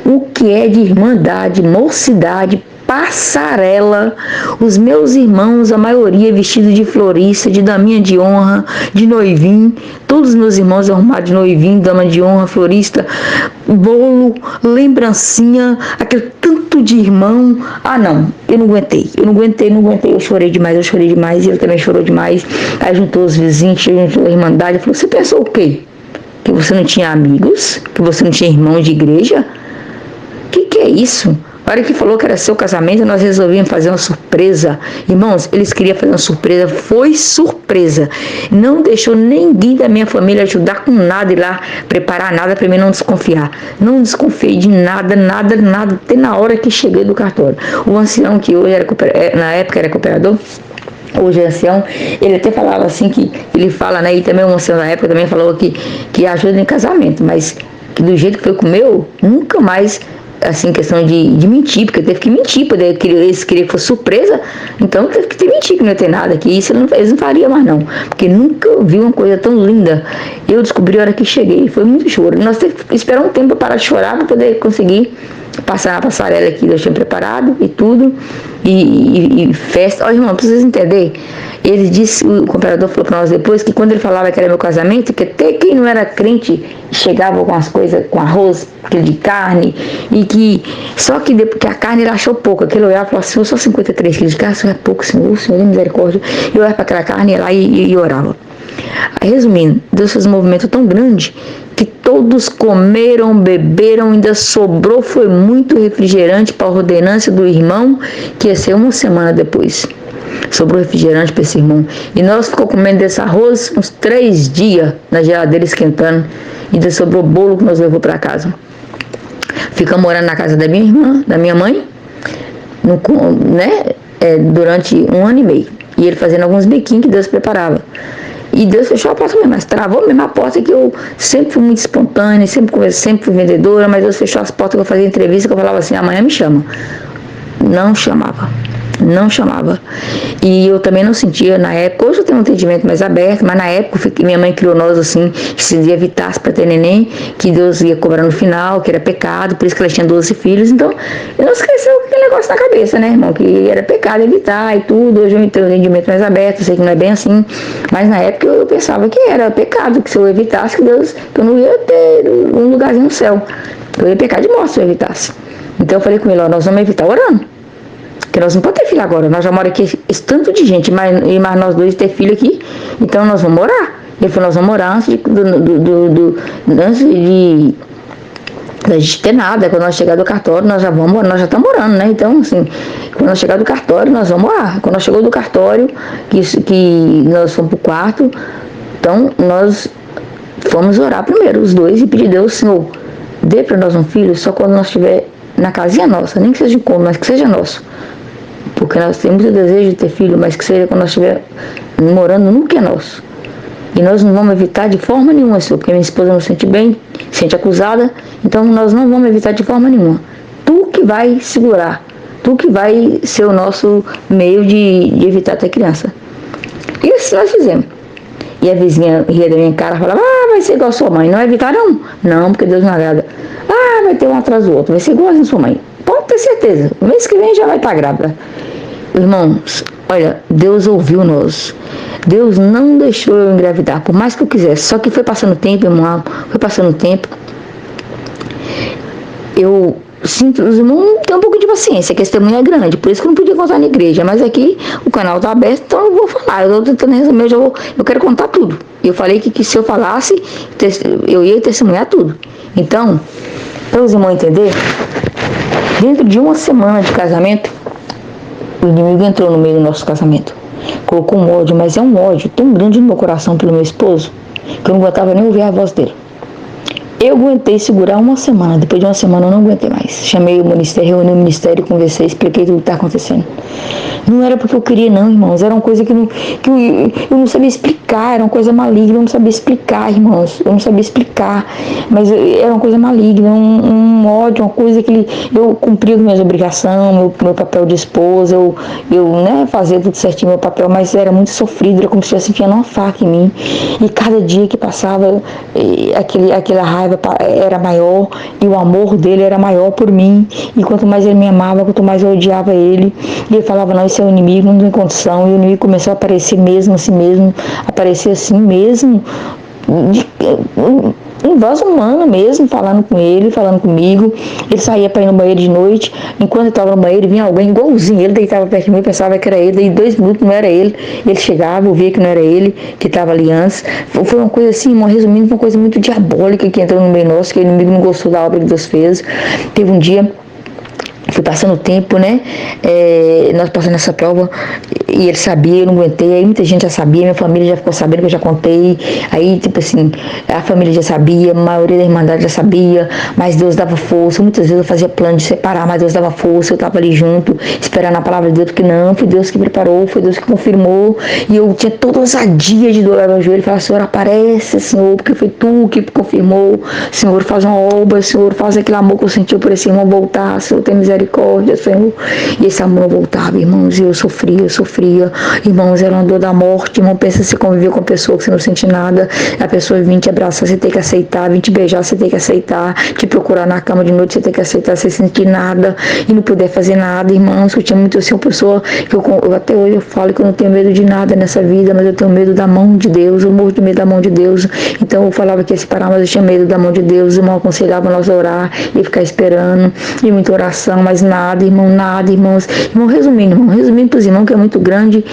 o que é de irmandade, mocidade, passarela, os meus irmãos, a maioria vestido de florista, de daminha de honra, de noivinho, todos os meus irmãos arrumados de noivinho, dama de honra, florista, bolo, lembrancinha, aquele tanto de irmão. Ah não, eu não aguentei, eu chorei demais, e ele também chorou demais. Aí juntou os vizinhos, juntou a irmandade, falou, você pensou o quê? Que você não tinha amigos? Que você não tinha irmãos de igreja? Que é isso? A hora que falou que era seu casamento, nós resolvemos fazer uma surpresa. Irmãos, eles queriam fazer uma surpresa, foi surpresa. Não deixou ninguém da minha família ajudar com nada, ir lá preparar nada para mim não desconfiar. Não desconfiei de nada, até na hora que cheguei do cartório. O ancião, que hoje na época era cooperador, hoje é ancião, ele até falava assim, que ele fala, né, e também o ancião da época também falou que ajuda em casamento, mas que do jeito que foi com o meu, nunca mais assim, questão de mentir, porque teve que mentir, poder, eles queriam que fosse surpresa, então teve que mentir que não ia ter nada, que isso eles não fariam mais não, porque nunca vi uma coisa tão linda. Eu descobri a hora que cheguei, foi muito choro. Nós tivemos que esperar um tempo para parar de chorar, para poder conseguir passar a passarela que Deus tinha preparado e tudo, e festa. Olha, irmão, pra vocês entenderem, ele disse, o comprador falou para nós depois, que quando ele falava que era meu casamento, que até quem não era crente chegava com as coisas, com arroz, aquele de carne, e que, só que depois que a carne ele achou pouco, aquele olhava e falou assim, só 53 quilos de carne, isso é pouco, Senhor de misericórdia, e eu olhava para aquela carne, ia lá e orava. Aí, resumindo, Deus fez um movimento tão grande que todos comeram, beberam, ainda sobrou, foi muito refrigerante para a ordenança do irmão, que ia ser uma semana depois. Sobrou refrigerante para esse irmão. E nós ficamos comendo desse arroz uns 3 dias na geladeira esquentando. E ainda sobrou bolo que nós levamos para casa. Ficamos morando na casa da minha irmã, da minha mãe, durante 1 ano e meio. E ele fazendo alguns biquinhos que Deus preparava. E Deus fechou a porta mesmo, mas travou mesmo a porta, que eu sempre fui muito espontânea, sempre fui vendedora, mas Deus fechou as portas, que eu fazia entrevista, que eu falava assim, amanhã me chama. Não chamava. E eu também não sentia na época, hoje eu tenho um entendimento mais aberto, mas na época minha mãe criou nós assim, que se evitasse para ter neném, que Deus ia cobrar no final, que era pecado, por isso que ela tinha 12 filhos, então nós cresceu com aquele negócio na cabeça, né, irmão, que era pecado evitar e tudo. Hoje eu tenho um entendimento mais aberto, eu sei que não é bem assim, mas na época eu pensava que era pecado, que se eu evitasse, que eu não ia ter um lugarzinho no céu, que eu ia pecar de morte se eu evitasse. Então eu falei com ele, ó, nós vamos evitar orando. Porque nós não podemos ter filho agora, nós já moramos aqui esse tanto de gente, mas nós dois ter filho aqui, então nós vamos morar. Ele falou, nós vamos morar antes de a gente ter nada. Quando nós chegar do cartório, nós já vamos morar, nós já estamos morando, né? Então, assim, quando nós chegar do cartório, nós vamos morar. Quando nós chegou do cartório, que nós fomos pro quarto, então nós fomos orar primeiro, os dois, e pedir a Deus, Senhor, dê para nós um filho só quando nós estiver na casinha nossa, nem que seja de cômodo, mas que seja nosso. Porque nós temos o desejo de ter filho, mas que seja quando nós estiver morando no que é nosso. E nós não vamos evitar de forma nenhuma, Senhor, porque minha esposa não se sente bem, se sente acusada, então nós não vamos evitar de forma nenhuma. Tu que vai segurar, tu que vai ser o nosso meio de evitar ter criança. E assim nós fizemos. E a vizinha ria da minha cara, falava, vai ser igual a sua mãe, não vai evitar não? Não, porque Deus não agrada. Vai ter um atrás do outro, vai ser igual a sua mãe. Pode ter certeza, o mês que vem já vai estar grávida. Irmãos, olha, Deus ouviu nós. Deus não deixou eu engravidar, por mais que eu quisesse. Só que foi passando o tempo, irmão, foi passando o tempo. Eu sinto, os irmãos têm um pouco de paciência, que esse testemunho é grande, por isso que eu não podia contar na igreja. Mas aqui o canal está aberto, então eu vou falar. Eu estou tentando resumir, eu quero contar tudo. Eu falei que se eu falasse, eu ia testemunhar tudo. Então, para os irmãos entenderem, dentro de 1 semana de casamento, o inimigo entrou no meio do nosso casamento. Colocou um ódio, mas é um ódio tão grande no meu coração pelo meu esposo, que eu não aguentava nem ouvir a voz dele. Eu aguentei segurar 1 semana, depois de 1 semana eu não aguentei mais. Chamei o ministério, reuni o ministério, conversei, expliquei tudo que está acontecendo. Não era porque eu queria não, irmãos, era uma coisa que eu não sabia explicar, era uma coisa maligna, eu não sabia explicar, irmãos, eu não sabia explicar, mas era uma coisa maligna, um ódio, uma coisa que eu cumpria com minhas obrigações, meu papel de esposa, eu fazia tudo certinho, meu papel, mas era muito sofrido, era como se estivesse enfiando uma faca em mim, e cada dia que passava, aquela raiva era maior, e o amor dele era maior por mim, e quanto mais ele me amava, quanto mais eu odiava ele, e ele falava, não, esse é o inimigo, não tem condição, e o inimigo começou a aparecer mesmo, assim mesmo, aparecer assim mesmo, em voz humana mesmo, falando com ele, falando comigo. Ele saía para ir no banheiro de noite, enquanto eu estava no banheiro, vinha alguém igualzinho, ele deitava perto de mim, pensava que era ele, daí 2 minutos não era ele, ele chegava, eu via que não era ele, que estava ali antes. Foi uma coisa assim, resumindo, uma coisa muito diabólica que entrou no meio nosso, que o inimigo não gostou da obra que Deus fez. Teve um dia, Foi passando o tempo, né? Nós passando essa prova e ele sabia, eu não aguentei. Aí muita gente já sabia, minha família já ficou sabendo que eu já contei. Aí, tipo assim, a família já sabia, a maioria da Irmandade já sabia, mas Deus dava força. Muitas vezes eu fazia plano de separar, mas Deus dava força. Eu tava ali junto, esperando a palavra de Deus, porque não, foi Deus que preparou, foi Deus que confirmou. E eu tinha toda ousadia de dobrar meu joelho e falar: Senhor, aparece, Senhor, porque foi Tu que confirmou. Senhor, faz uma obra, Senhor, faz aquele amor que eu senti por esse irmão voltar. Senhor, tem misericórdia, Senhor. E esse amor voltava, irmãos, e eu sofria. Irmãos, ela andou da morte, irmão, pensa se conviver com a pessoa que você não sente nada, a pessoa vir te abraçar, você tem que aceitar, vir te beijar, você tem que aceitar, te procurar na cama de noite, você tem que aceitar, sem sentir nada e não puder fazer nada, irmãos. Eu tinha muito assim, uma pessoa que eu até hoje eu falo que eu não tenho medo de nada nessa vida, mas eu tenho medo da mão de Deus, eu morro de medo da mão de Deus. Então eu falava que ia se parar, mas eu tinha medo da mão de Deus. O irmão aconselhava nós a orar e ficar esperando, e muita oração, mas nada, irmão, nada, irmãos. Irmão, resumindo para os irmãos, que é muito grande,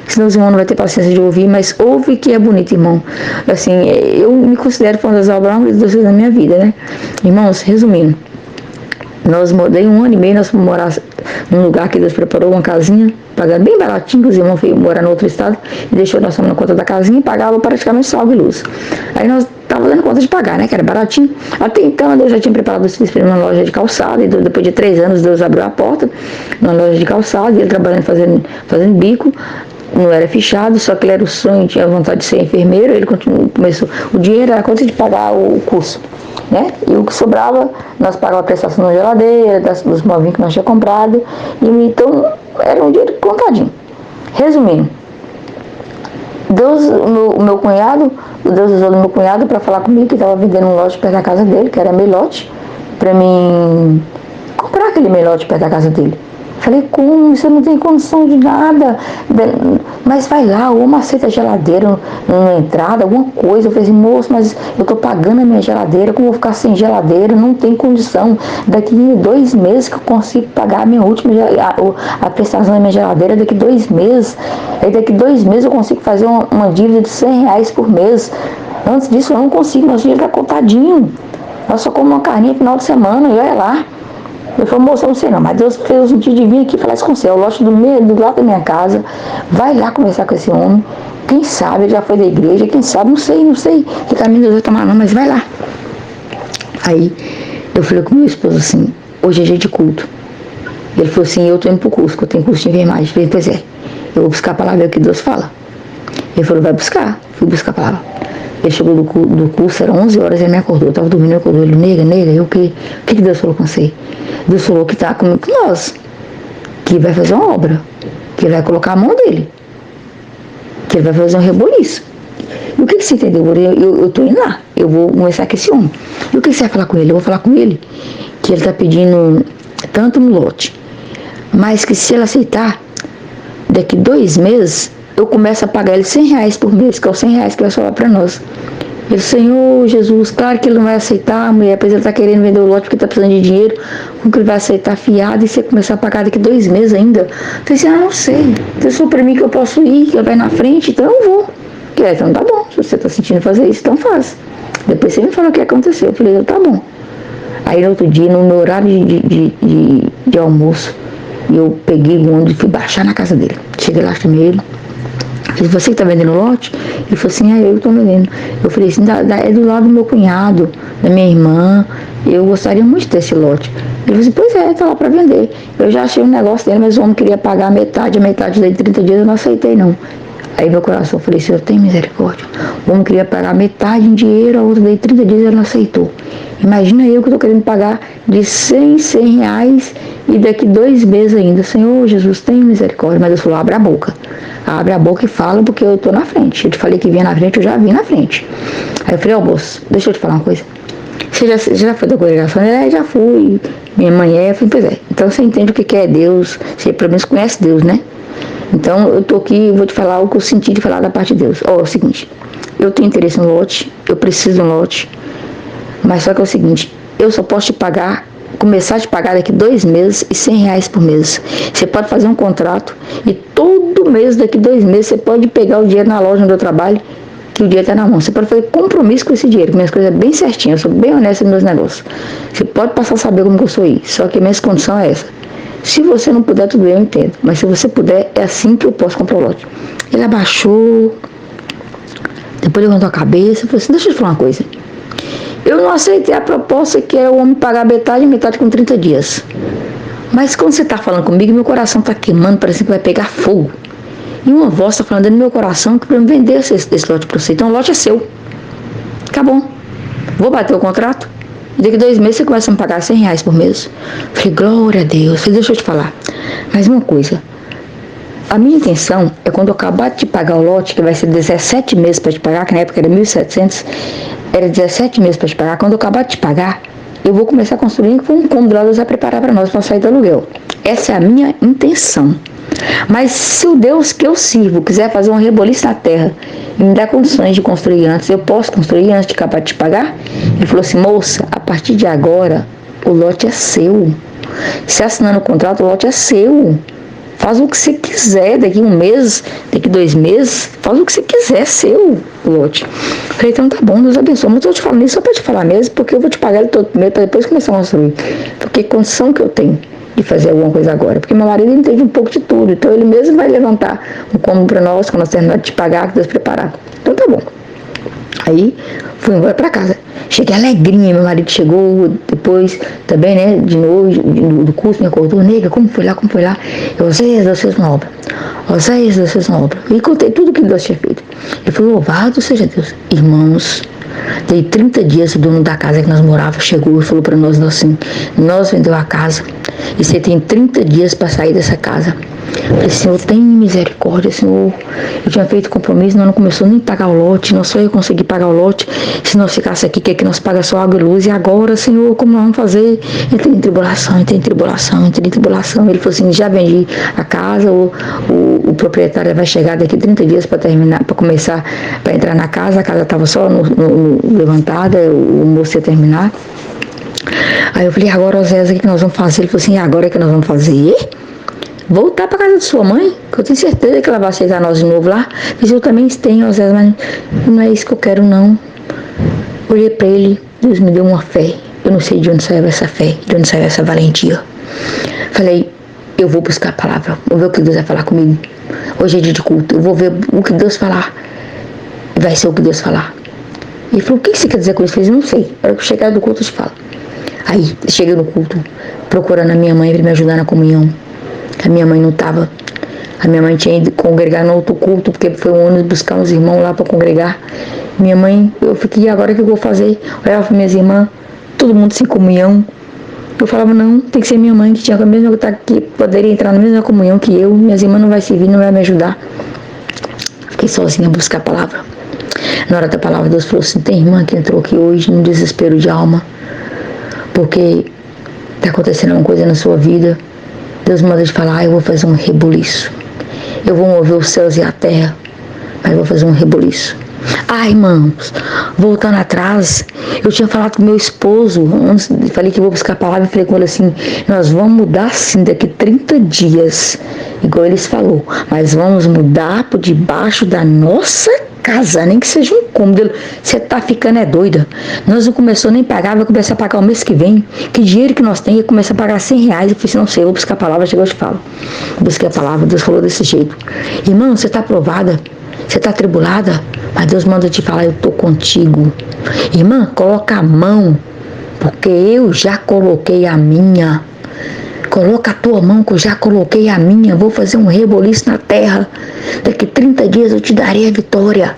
senão os irmãos não vai ter paciência de ouvir, mas ouve que é bonito, irmão. Assim, eu me considero uma das obras de Deus na minha vida, né? Irmãos, resumindo, nós dei 1 ano e meio, nós fomos morar num lugar que Deus preparou, uma casinha, pagando bem baratinho, que os irmãos foram morar no outro estado, e deixou nós na conta da casinha e pagava praticamente sal e luz. Aí nós estávamos dando conta de pagar, né, que era baratinho. Até então, Deus já tinha preparado os filhos para uma loja de calçado, e depois de 3 anos, Deus abriu a porta numa loja de calçado, e ele trabalhando, fazendo bico. Não era fechado, só que ele era o sonho, tinha vontade de ser enfermeiro. Ele começou, o dinheiro era a conta de pagar o curso, né? E o que sobrava, nós pagávamos a prestação da geladeira, dos móveis que nós tínhamos comprado. E então, era um dinheiro contadinho. Resumindo, Deus, o meu cunhado, Deus usou o meu cunhado para falar comigo que estava vendendo um lote perto da casa dele, que era melote, para mim comprar aquele melote perto da casa dele. Falei: como? Você não tem condição de nada. Mas vai lá, o homem aceita geladeira na entrada, alguma coisa. Eu falei assim: moço, mas eu tô pagando a minha geladeira, como eu vou ficar sem geladeira? Não tem condição. Daqui 2 meses que eu consigo pagar a minha última, a prestação da minha geladeira, daqui 2 meses. Aí daqui 2 meses eu consigo fazer uma dívida de R$100 por mês. Antes disso eu não consigo, nosso dinheiro tá contadinho. Nós só comemos uma carninha no final de semana, e olha lá. Eu falei: moça, eu não sei não, mas Deus fez um sentido de vir aqui falar isso com você. É o lote do lado da minha casa. Vai lá conversar com esse homem. Quem sabe, ele já foi da igreja, quem sabe, não sei que caminho Deus vai tomar não, mas vai lá. Aí eu falei com meu esposo assim: hoje é dia de culto. Ele falou assim: eu tô indo pro curso, que eu tenho curso de enfermagem. Eu falei: pois é, eu vou buscar a palavra que Deus fala. Ele falou: vai buscar. Fui buscar a palavra. Ele chegou do curso, eram 11 horas, ele me acordou. Eu estava dormindo, ele acordou. Ele: nega, eu o que Deus falou com você? Deus falou que está comigo com nós, que vai fazer uma obra, que ele vai colocar a mão dele, que ele vai fazer um reboliço. E o que você entendeu? Eu estou indo lá, eu vou conversar com esse homem. E o que você vai falar com ele? Eu vou falar com ele que ele está pedindo tanto no lote, mas que se ele aceitar, daqui 2 meses, eu começo a pagar ele R$100 por mês, que é os R$100 que vai sobrar para nós. Ele: Senhor Jesus, claro que ele não vai aceitar, mulher, pois ele está querendo vender o lote porque está precisando de dinheiro. Como que ele vai aceitar fiado e você começar a pagar daqui 2 meses ainda? Eu falei assim: não sei. Deus falou para mim que eu posso ir, que ele vai na frente, então eu vou. Então tá bom, se você está sentindo fazer isso, então faz. Depois você me fala o que aconteceu. Eu falei: tá bom. Aí no outro dia, no meu horário de almoço, eu peguei o ônibus e fui baixar na casa dele. Cheguei lá, chamei ele. Falei: você que está vendendo lote? Ele falou assim: eu que estou vendendo. Eu falei assim: é do lado do meu cunhado, da minha irmã, eu gostaria muito de ter esse lote. Ele falou assim: pois é, está lá para vender. Eu já achei um negócio dele, mas o homem queria pagar a metade daí 30 dias, eu não aceitei não. Aí meu coração, eu falei: Senhor, tem misericórdia. O homem queria pagar metade em dinheiro, a outra daí 30 dias, ele não aceitou. Imagina eu que estou querendo pagar de R$100 e daqui 2 meses ainda. Senhor Jesus, tem misericórdia. Mas Deus falou: abre a boca. Abre a boca e fala, porque eu estou na frente. Eu te falei que vinha na frente, eu já vim na frente. Aí eu falei: moço, deixa eu te falar uma coisa. Você já foi da congregação? Já fui. Minha mãe é. Eu falei: pois é. Então você entende o que é Deus. Você pelo menos conhece Deus, né? Então eu tô aqui, vou te falar o que eu senti de falar da parte de Deus. É o seguinte: eu tenho interesse no lote, eu preciso de um lote, mas só que é o seguinte: eu só posso te pagar, começar a te pagar daqui 2 meses e R$100 por mês. Você pode fazer um contrato e todo mês, daqui 2 meses, você pode pegar o dinheiro na loja onde eu trabalho, que o dinheiro está na mão. Você pode fazer compromisso com esse dinheiro, que minhas coisas é bem certinhas, eu sou bem honesta nos meus negócios. Você pode passar a saber como que eu sou aí, só que a minha condição é essa. Se você não puder, tudo bem, eu entendo. Mas se você puder, é assim que eu posso comprar o lote. Ele abaixou, depois levantou a cabeça e falou assim, deixa eu te falar uma coisa. Eu não aceitei a proposta que é o homem pagar metade com 30 dias. Mas quando você está falando comigo, meu coração está queimando, parece que vai pegar fogo. E uma voz está falando dentro do meu coração que para me vender esse lote para você. Então o lote é seu. Acabou. Vou bater o contrato. E daqui 2 meses você começa a me pagar R$100 por mês. Falei, glória a Deus. Falei, deixa eu te falar. Mas uma coisa. A minha intenção é quando eu acabar de te pagar o lote, que vai ser 17 meses para te pagar, que na época era 1.700, era 17 meses para te pagar. Quando eu acabar de te pagar, eu vou começar a construir um cômodo lá, Deus vai preparar para nós para sair do aluguel. Essa é a minha intenção. Mas se o Deus que eu sirvo quiser fazer um reboliço na terra e me dar condições de construir antes, eu posso construir antes de acabar de te pagar? Ele falou assim, moça, a partir de agora, o lote é seu. Se assinando o contrato, o lote é seu. Faz o que você quiser, daqui 1 mês, daqui 2 meses, faz o que você quiser, é seu lote. Falei, então tá bom, Deus abençoe. Mas eu tô te falando isso só para te falar mesmo, porque eu vou te pagar ele todo primeiro para depois começar a construir. Porque condição que eu tenho de fazer alguma coisa agora. Porque meu marido entende um pouco de tudo, então ele mesmo vai levantar um cômodo para nós, quando nós terminarmos de te pagar, que Deus preparar. Então tá bom. Aí fui embora para casa. Cheguei alegrinha, meu marido chegou depois também, né, de novo, do curso, me acordou, nega, como foi lá? Eu, Oséias, Deus fez uma obra. Oséias, Deus fez uma obra. E contei tudo que Deus tinha feito. Ele falou, louvado seja Deus. Irmãos, dei 30 dias, o dono da casa que nós morávamos chegou e falou para nós assim, nós vendeu a casa e você tem 30 dias para sair dessa casa. Eu falei, Senhor, tem misericórdia, Senhor. Eu tinha feito compromisso, nós não começou nem a pagar o lote, nós só ia conseguir pagar o lote se nós ficasse aqui, que é que nós pagamos só água e luz. E agora, Senhor, como nós vamos fazer? Entrei em tribulação. Ele falou assim, já vendi a casa, o proprietário vai chegar daqui 30 dias para terminar, para começar, para entrar na casa. A casa estava só no levantada, o moço ia terminar. Aí eu falei, agora, Oséias, o que nós vamos fazer? Ele falou assim, agora é que nós vamos fazer? Voltar para casa de sua mãe, que eu tenho certeza que ela vai aceitar nós de novo lá. Mas eu também tenho, Oséias, mas não é isso que eu quero, não. Olhei para ele, Deus me deu uma fé. Eu não sei de onde saiu essa fé, de onde saiu essa valentia. Falei, eu vou buscar a palavra, vou ver o que Deus vai falar comigo. Hoje é dia de culto, eu vou ver o que Deus falar. Vai ser o que Deus falar. Ele falou, o que você quer dizer com isso? Eu falei, não sei, na hora que eu chegar do culto eu te falo. Aí, cheguei no culto, procurando a minha mãe para me ajudar na comunhão. A minha mãe não estava. A minha mãe tinha ido congregar no outro culto, porque foi um ônibus buscar uns irmãos lá para congregar. Minha mãe, eu fiquei, agora o que eu vou fazer? Olhava para minhas irmãs, todo mundo sem comunhão. Eu falava, não, tem que ser minha mãe que tinha a mesma que poderia entrar na mesma comunhão que eu. Minhas irmãs não vai servir, não vai me ajudar. Fiquei sozinha a buscar a palavra. Na hora da palavra, Deus falou assim, tem irmã que entrou aqui hoje num desespero de alma, porque está acontecendo alguma coisa na sua vida. Deus manda te falar, eu vou fazer um reboliço. Eu vou mover os céus e a terra, mas eu vou fazer um reboliço. Ah, irmãos, voltando atrás, eu tinha falado com meu esposo, antes, falei que eu vou buscar a palavra, e falei com ele assim, nós vamos mudar sim daqui 30 dias, igual eles falou, mas vamos mudar por debaixo da nossa casa, nem que seja um cômodo. Você tá ficando é doida. Nós não começou nem a pagar, vai começar a pagar o mês que vem. Que dinheiro que nós temos, ia começar a pagar R$100. Eu falei assim, não sei, eu vou buscar a palavra, chegou, eu te falo. Busquei a palavra, Deus falou desse jeito. Irmão, você tá aprovada, você tá atribulada, mas Deus manda te falar, eu tô contigo. Irmã, coloca a mão, porque eu já coloquei a minha. Coloca a tua mão, que eu já coloquei a minha. Vou fazer um reboliço na terra. Daqui 30 dias eu te darei a vitória.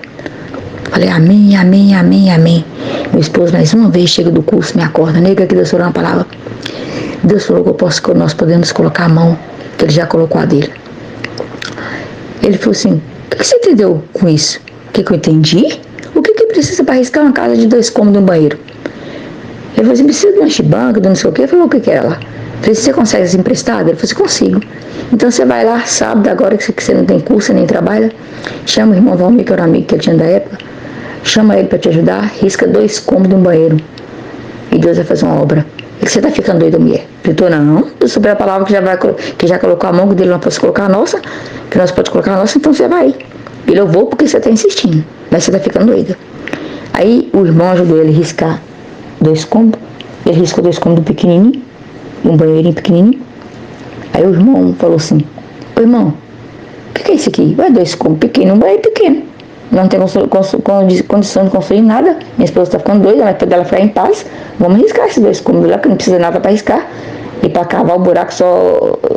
Falei, amém, amém, amém, amém. Meu esposo, mais uma vez, chega do curso, me acorda. Nega, que Deus falou uma palavra. Deus falou que nós podemos colocar a mão, que ele já colocou a dele. Ele falou assim, o que você entendeu com isso? O que eu entendi? O que precisa para arriscar uma casa de 2 cômodos e um banheiro? Ele falou assim, precisa de uma chibanca, de não sei o quê. Eu falei, o que era lá? Eu falei, você consegue essa emprestada? Ele falou assim, consigo. Então você vai lá, sábado, agora que você não tem curso, nem trabalha, chama o irmão Valmir, que era um amigo que ele tinha da época, chama ele para te ajudar, risca 2 cômodos e um banheiro. E Deus vai fazer uma obra. E que você tá ficando doida, mulher? Eu falei, não, eu soube a palavra que já colocou a mão, que dele não posso colocar a nossa, que nós podemos colocar a nossa, então você vai. Ele, eu vou porque você tá insistindo, mas você tá ficando doida. Aí o irmão ajudou ele a riscar 2 cômodos, ele riscou 2 cômodos pequenininhos, um banheirinho pequenininho. Aí o irmão falou assim, ô irmão, o que é isso aqui? Vai 2 cômodos pequeno, um banheiro pequeno. Não tem condição de construir nada. Minha esposa está ficando doida, mas para ela ficar em paz, vamos riscar esses 2 cômodos lá, que não precisa nada para riscar. E para cavar o buraco,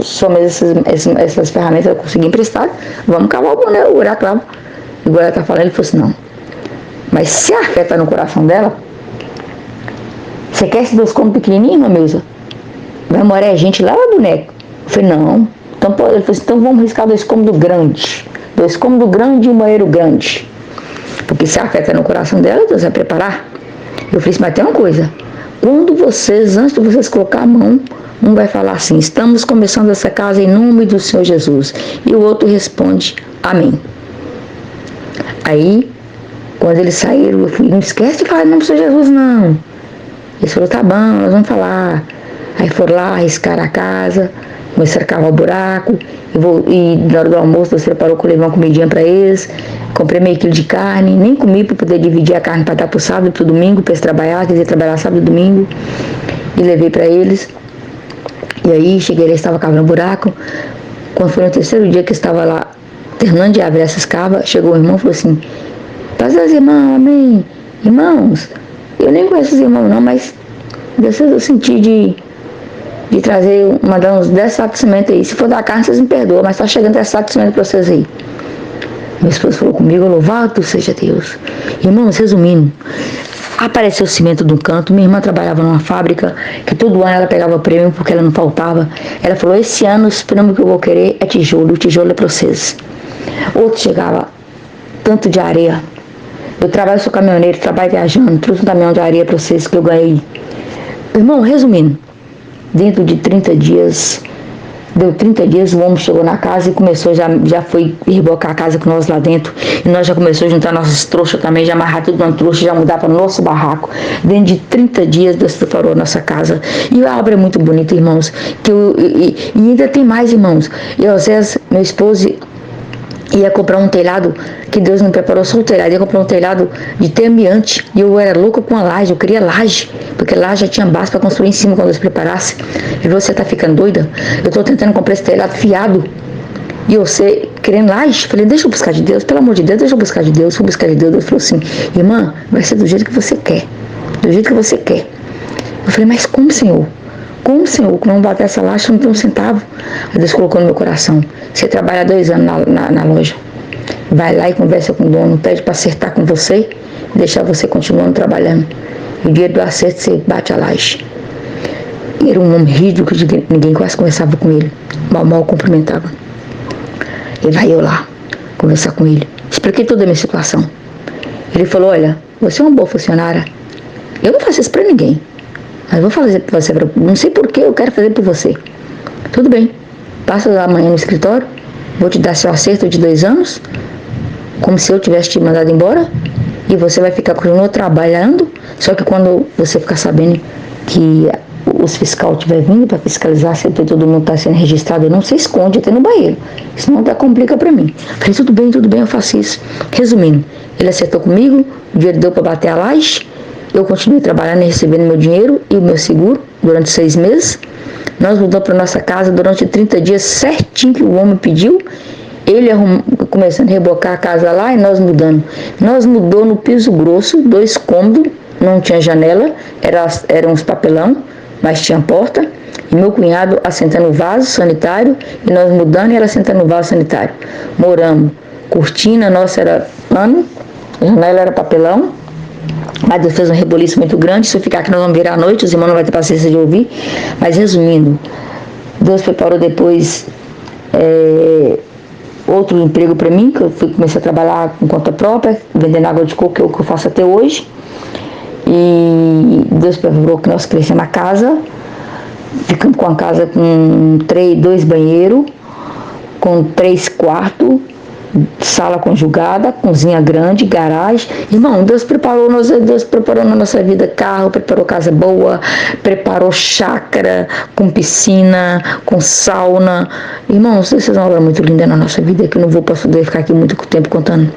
só mesmo essas ferramentas eu consegui emprestar. Vamos cavar o buraco lá. Igual ela está falando, ele falou assim, não. Mas se a fé está no coração dela, você quer esses 2 cômodos pequenininhos, Mamilza? Vai morar gente lá, boneco? Eu falei, não. Então, ele falou assim, então vamos riscar 2 cômodos grandes. 2 cômodos grandes e um banheiro grande. Porque se a fé está no coração dela, Deus vai preparar. Eu falei assim, mas tem uma coisa. Quando vocês, antes de vocês colocar a mão, um vai falar assim, estamos começando essa casa em nome do Senhor Jesus. E o outro responde, amém. Aí, quando eles saíram, eu falei, não esquece de falar em nome do Senhor Jesus, não. Eles falaram, tá bom, nós vamos falar. Aí foram lá, arriscaram a casa, começaram a cavar o buraco. E na hora do almoço, Deus preparou com levar uma comidinha para eles. Comprei meio quilo de carne, nem comi para poder dividir a carne para dar pro sábado e pro domingo, para eles trabalhar, quer dizer, trabalhar sábado e domingo. E levei para eles. E aí, cheguei lá, estava cavando buraco. Quando foi no 3º dia que eu estava lá, terminando de abrir essas cavas, chegou o irmão e falou assim, paz aos irmãos, amém. Irmãos, eu nem conheço os irmãos não, mas Deus, eu senti de trazer, mandar uns 10 sacos de cimento aí. Se for da carne, vocês me perdoam, mas tá chegando 10 sacos de cimento para vocês aí. Minha esposa falou comigo, louvado seja Deus. Irmãos, resumindo, apareceu o cimento de um canto. Minha irmã trabalhava numa fábrica, que todo ano ela pegava prêmio porque ela não faltava. Ela falou, esse ano o prêmio que eu vou querer é tijolo, o tijolo é para vocês. Outro chegava, tanto de areia. Eu trabalho, sou caminhoneiro, trabalho viajando, trouxe um caminhão de areia para vocês que eu ganhei. Irmão, resumindo, dentro de 30 dias, deu 30 dias, o homem chegou na casa e começou, já foi rebocar a casa com nós lá dentro. E nós já começamos a juntar nossas trouxas também, já amarrar tudo numa trouxa, já mudar para o nosso barraco. Dentro de 30 dias, Deus preparou a nossa casa. E a obra é muito bonita, irmãos. E ainda tem mais, irmãos. E às vezes, meu esposo ia comprar um telhado, que Deus não preparou só o telhado, ia comprar um telhado de termiante, e eu era louca com a laje, eu queria laje, porque laje já tinha base para construir em cima quando Deus preparasse. E você tá ficando doida? Eu estou tentando comprar esse telhado fiado, e você querendo laje? Falei, deixa eu buscar de Deus, pelo amor de Deus, deixa eu buscar de Deus. Fui buscar de Deus. Deus falou assim, irmã, vai ser do jeito que você quer, do jeito que você quer. Eu falei, mas como, Senhor? Como, Senhor, que não bater essa laje, não tem um centavo? Aí Deus colocou no meu coração, você trabalha 2 anos na loja, vai lá e conversa com o dono, pede para acertar com você, deixar você continuando trabalhando. E o dia do acerto você bate a laje. E era um homem rígido, que ninguém quase conversava com ele, mal cumprimentava. E vai eu lá, conversar com ele. Expliquei toda a minha situação. Ele falou, olha, você é uma boa funcionária, eu não faço isso para ninguém, mas vou fazer para você, não sei por que eu quero fazer por você. Tudo bem, passa amanhã no escritório, vou te dar seu acerto de 2 anos, como se eu tivesse te mandado embora, e você vai ficar continuando trabalhando, só que quando você ficar sabendo que os fiscal estiver vindo para fiscalizar se todo mundo está sendo registrado, não se esconde até no banheiro, senão até complica para mim. Falei, tudo bem, eu faço isso. Resumindo, ele acertou comigo, o dinheiro deu para bater a laje, eu continuei trabalhando e recebendo meu dinheiro e o meu seguro durante 6 meses. Nós mudamos para nossa casa durante 30 dias, certinho que o homem pediu. Ele começando a rebocar a casa lá e nós mudando. Nós mudou no piso grosso, 2 cômodos, não tinha janela, eram uns papelão, mas tinha porta. E meu cunhado assentando o vaso sanitário e nós mudando e ela assentando o vaso sanitário. Moramos. Cortina nossa era pano, janela era papelão. Mas Deus fez um reboliço muito grande. Se eu ficar aqui nós vamos virar à noite, os irmãos não vão ter paciência de ouvir. Mas resumindo, Deus preparou depois outro emprego para mim, que eu comecei a trabalhar com conta própria, vendendo água de coco, que é o que eu faço até hoje. E Deus preparou que nós crescemos a casa, ficamos com a casa com 2 banheiros, com 3 quartos, sala conjugada, cozinha grande, garagem. Irmão, Deus preparou na nossa vida carro, preparou casa boa, preparou chácara, com piscina, com sauna. Irmãos, isso é uma obra muito linda na nossa vida, que eu não vou poder ficar aqui muito tempo contando.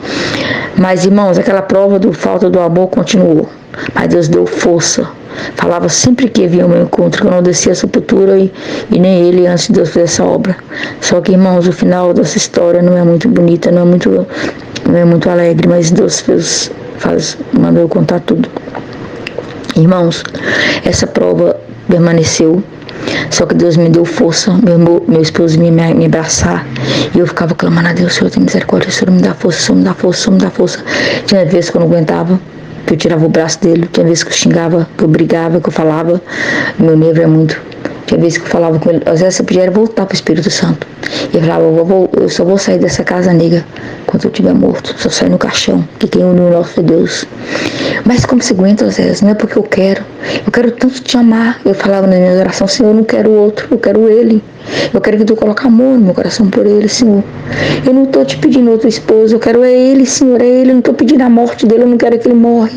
Mas, irmãos, aquela prova do falta do amor continuou. Mas Deus deu força. Falava sempre que havia o meu encontro, que eu não descia a sepultura e nem ele antes de Deus fazer essa obra. Só que, irmãos, o final dessa história não é muito bonita, não é muito alegre, mas Deus mandou eu contar tudo. Irmãos, essa prova permaneceu. Só que Deus me deu força, meu esposo me abraçar. E eu ficava clamando a Deus: Senhor, tem misericórdia, Senhor, me dá força, Senhor, me dá força, Senhor, me dá força. Tinha vezes que eu não aguentava, que eu tirava o braço dele. Tinha vezes que eu xingava, que eu brigava, que eu falava. Meu nervo é muito. Tinha vezes que eu falava com ele. Às vezes eu pedia voltar para o Espírito Santo. E ele falava: eu só vou sair dessa casa negra quando eu estiver morto. Só sair no caixão, que quem uniu o nosso é Deus. Mas como se aguenta, Zé? Não é porque eu quero tanto te amar. Eu falava nas minhas orações: Senhor, eu não quero outro, eu quero ele. Eu quero que tu coloque amor no meu coração por ele, Senhor. Eu não estou te pedindo outro esposo, eu quero ele, Senhor, é ele. Eu não estou pedindo a morte dele, eu não quero que ele morra.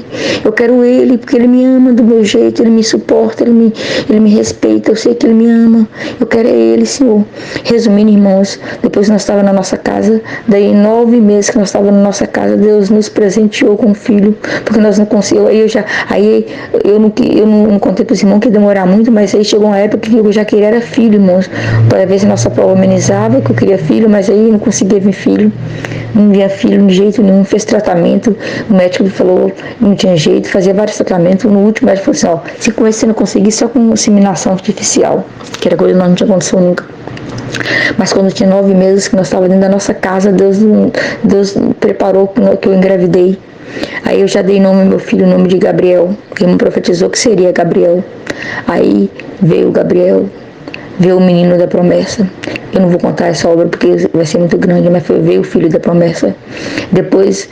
Eu quero ele, porque ele me ama do meu jeito, ele me suporta, ele me respeita, eu sei que ele me ama. Eu quero ele, Senhor. Resumindo, irmãos, depois nós estávamos na nossa casa, daí 9 meses que nós estávamos na nossa casa, Deus nos presenteou com um filho, porque nós não conseguimos. Eu não contei para os irmãos que ia demorar muito, mas aí chegou uma época que eu já queria era filho, irmãos, para ver se nossa prova amenizava, que eu queria filho, mas aí eu não conseguia ver filho, não via filho de jeito nenhum. Fez tratamento, o médico falou não tinha jeito, fazia vários tratamentos. No último, o médico falou assim: se com esse você não conseguir, só com inseminação artificial, que era coisa que não tinha acontecido nunca. Mas quando tinha 9 meses que nós estávamos dentro da nossa casa, Deus preparou que eu engravidei. Aí eu já dei nome ao meu filho, o nome de Gabriel, que me profetizou que seria Gabriel. Aí veio Gabriel, veio o menino da promessa. Eu não vou contar essa obra porque vai ser muito grande, mas veio o filho da promessa. Depois,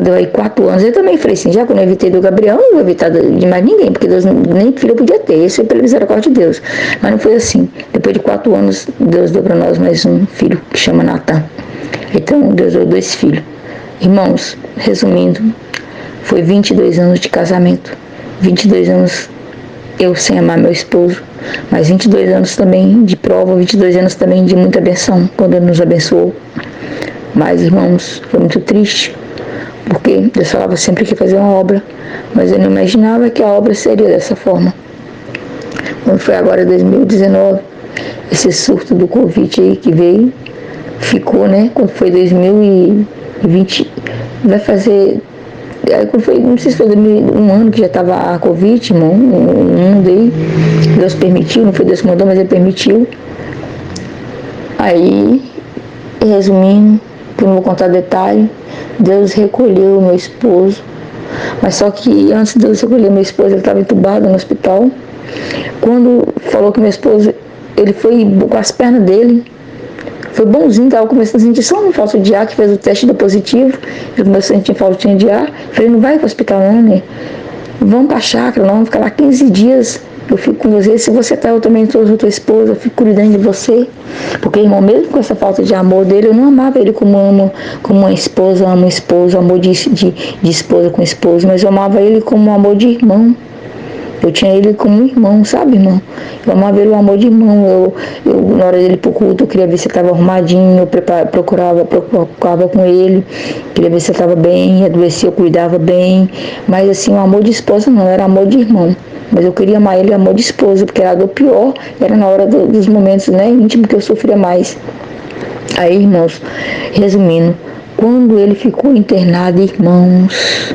deu aí 4 anos, eu também falei assim: já quando eu evitei do Gabriel, eu não vou evitar de mais ninguém, porque Deus nem filho eu podia ter, esse é pela misericórdia de Deus. Mas não foi assim. Depois de 4 anos, Deus deu para nós mais um filho, que chama Natan. Então, Deus deu 2 filhos. Irmãos, resumindo, foi 22 anos de casamento, 22 anos eu sem amar meu esposo, mas 22 anos também de prova, 22 anos também de muita benção, quando Ele nos abençoou. Mas, irmãos, foi muito triste, porque Deus falava sempre que ia fazer uma obra, mas eu não imaginava que a obra seria dessa forma. Quando foi agora 2019, esse surto do Covid aí que veio, ficou, né? Quando foi 2020, vai fazer... Foi, não sei se foi um ano que já estava a Covid, irmão, um daí, Deus permitiu, não foi Deus que mandou, mas Ele permitiu. Aí, resumindo, que eu não vou contar detalhe, Deus recolheu meu esposo, mas só que antes de Deus recolher meu esposo, ele estava entubado no hospital. Quando falou que meu esposo, ele foi com as pernas dele, foi bonzinho, estava começando a sentir só uma falta de ar, que fez o teste deu positivo, eu comecei a sentir falta de ar. Falei: não vai para o hospital não, né? Vamos para a chácara, não, vamos ficar lá 15 dias, eu fico com você, se você tá, eu também sou tua esposa, eu fico cuidando de você. Porque, irmão, mesmo com essa falta de amor dele, eu não amava ele como uma esposa ama um esposo, amor de esposa com esposo, mas eu amava ele como um amor de irmão. Eu tinha ele como um irmão, sabe, irmão? Eu amava ele, o amor de irmão. Eu na hora dele pro culto, eu queria ver se ele estava arrumadinho, eu procurava com ele, queria ver se ele estava bem, adoecia, eu cuidava bem. Mas assim, o amor de esposa não, era amor de irmão. Mas eu queria amar ele, amor de esposa, porque era do pior, era na hora dos momentos, né, íntimos, que eu sofria mais. Aí, irmãos, resumindo, quando ele ficou internado, irmãos...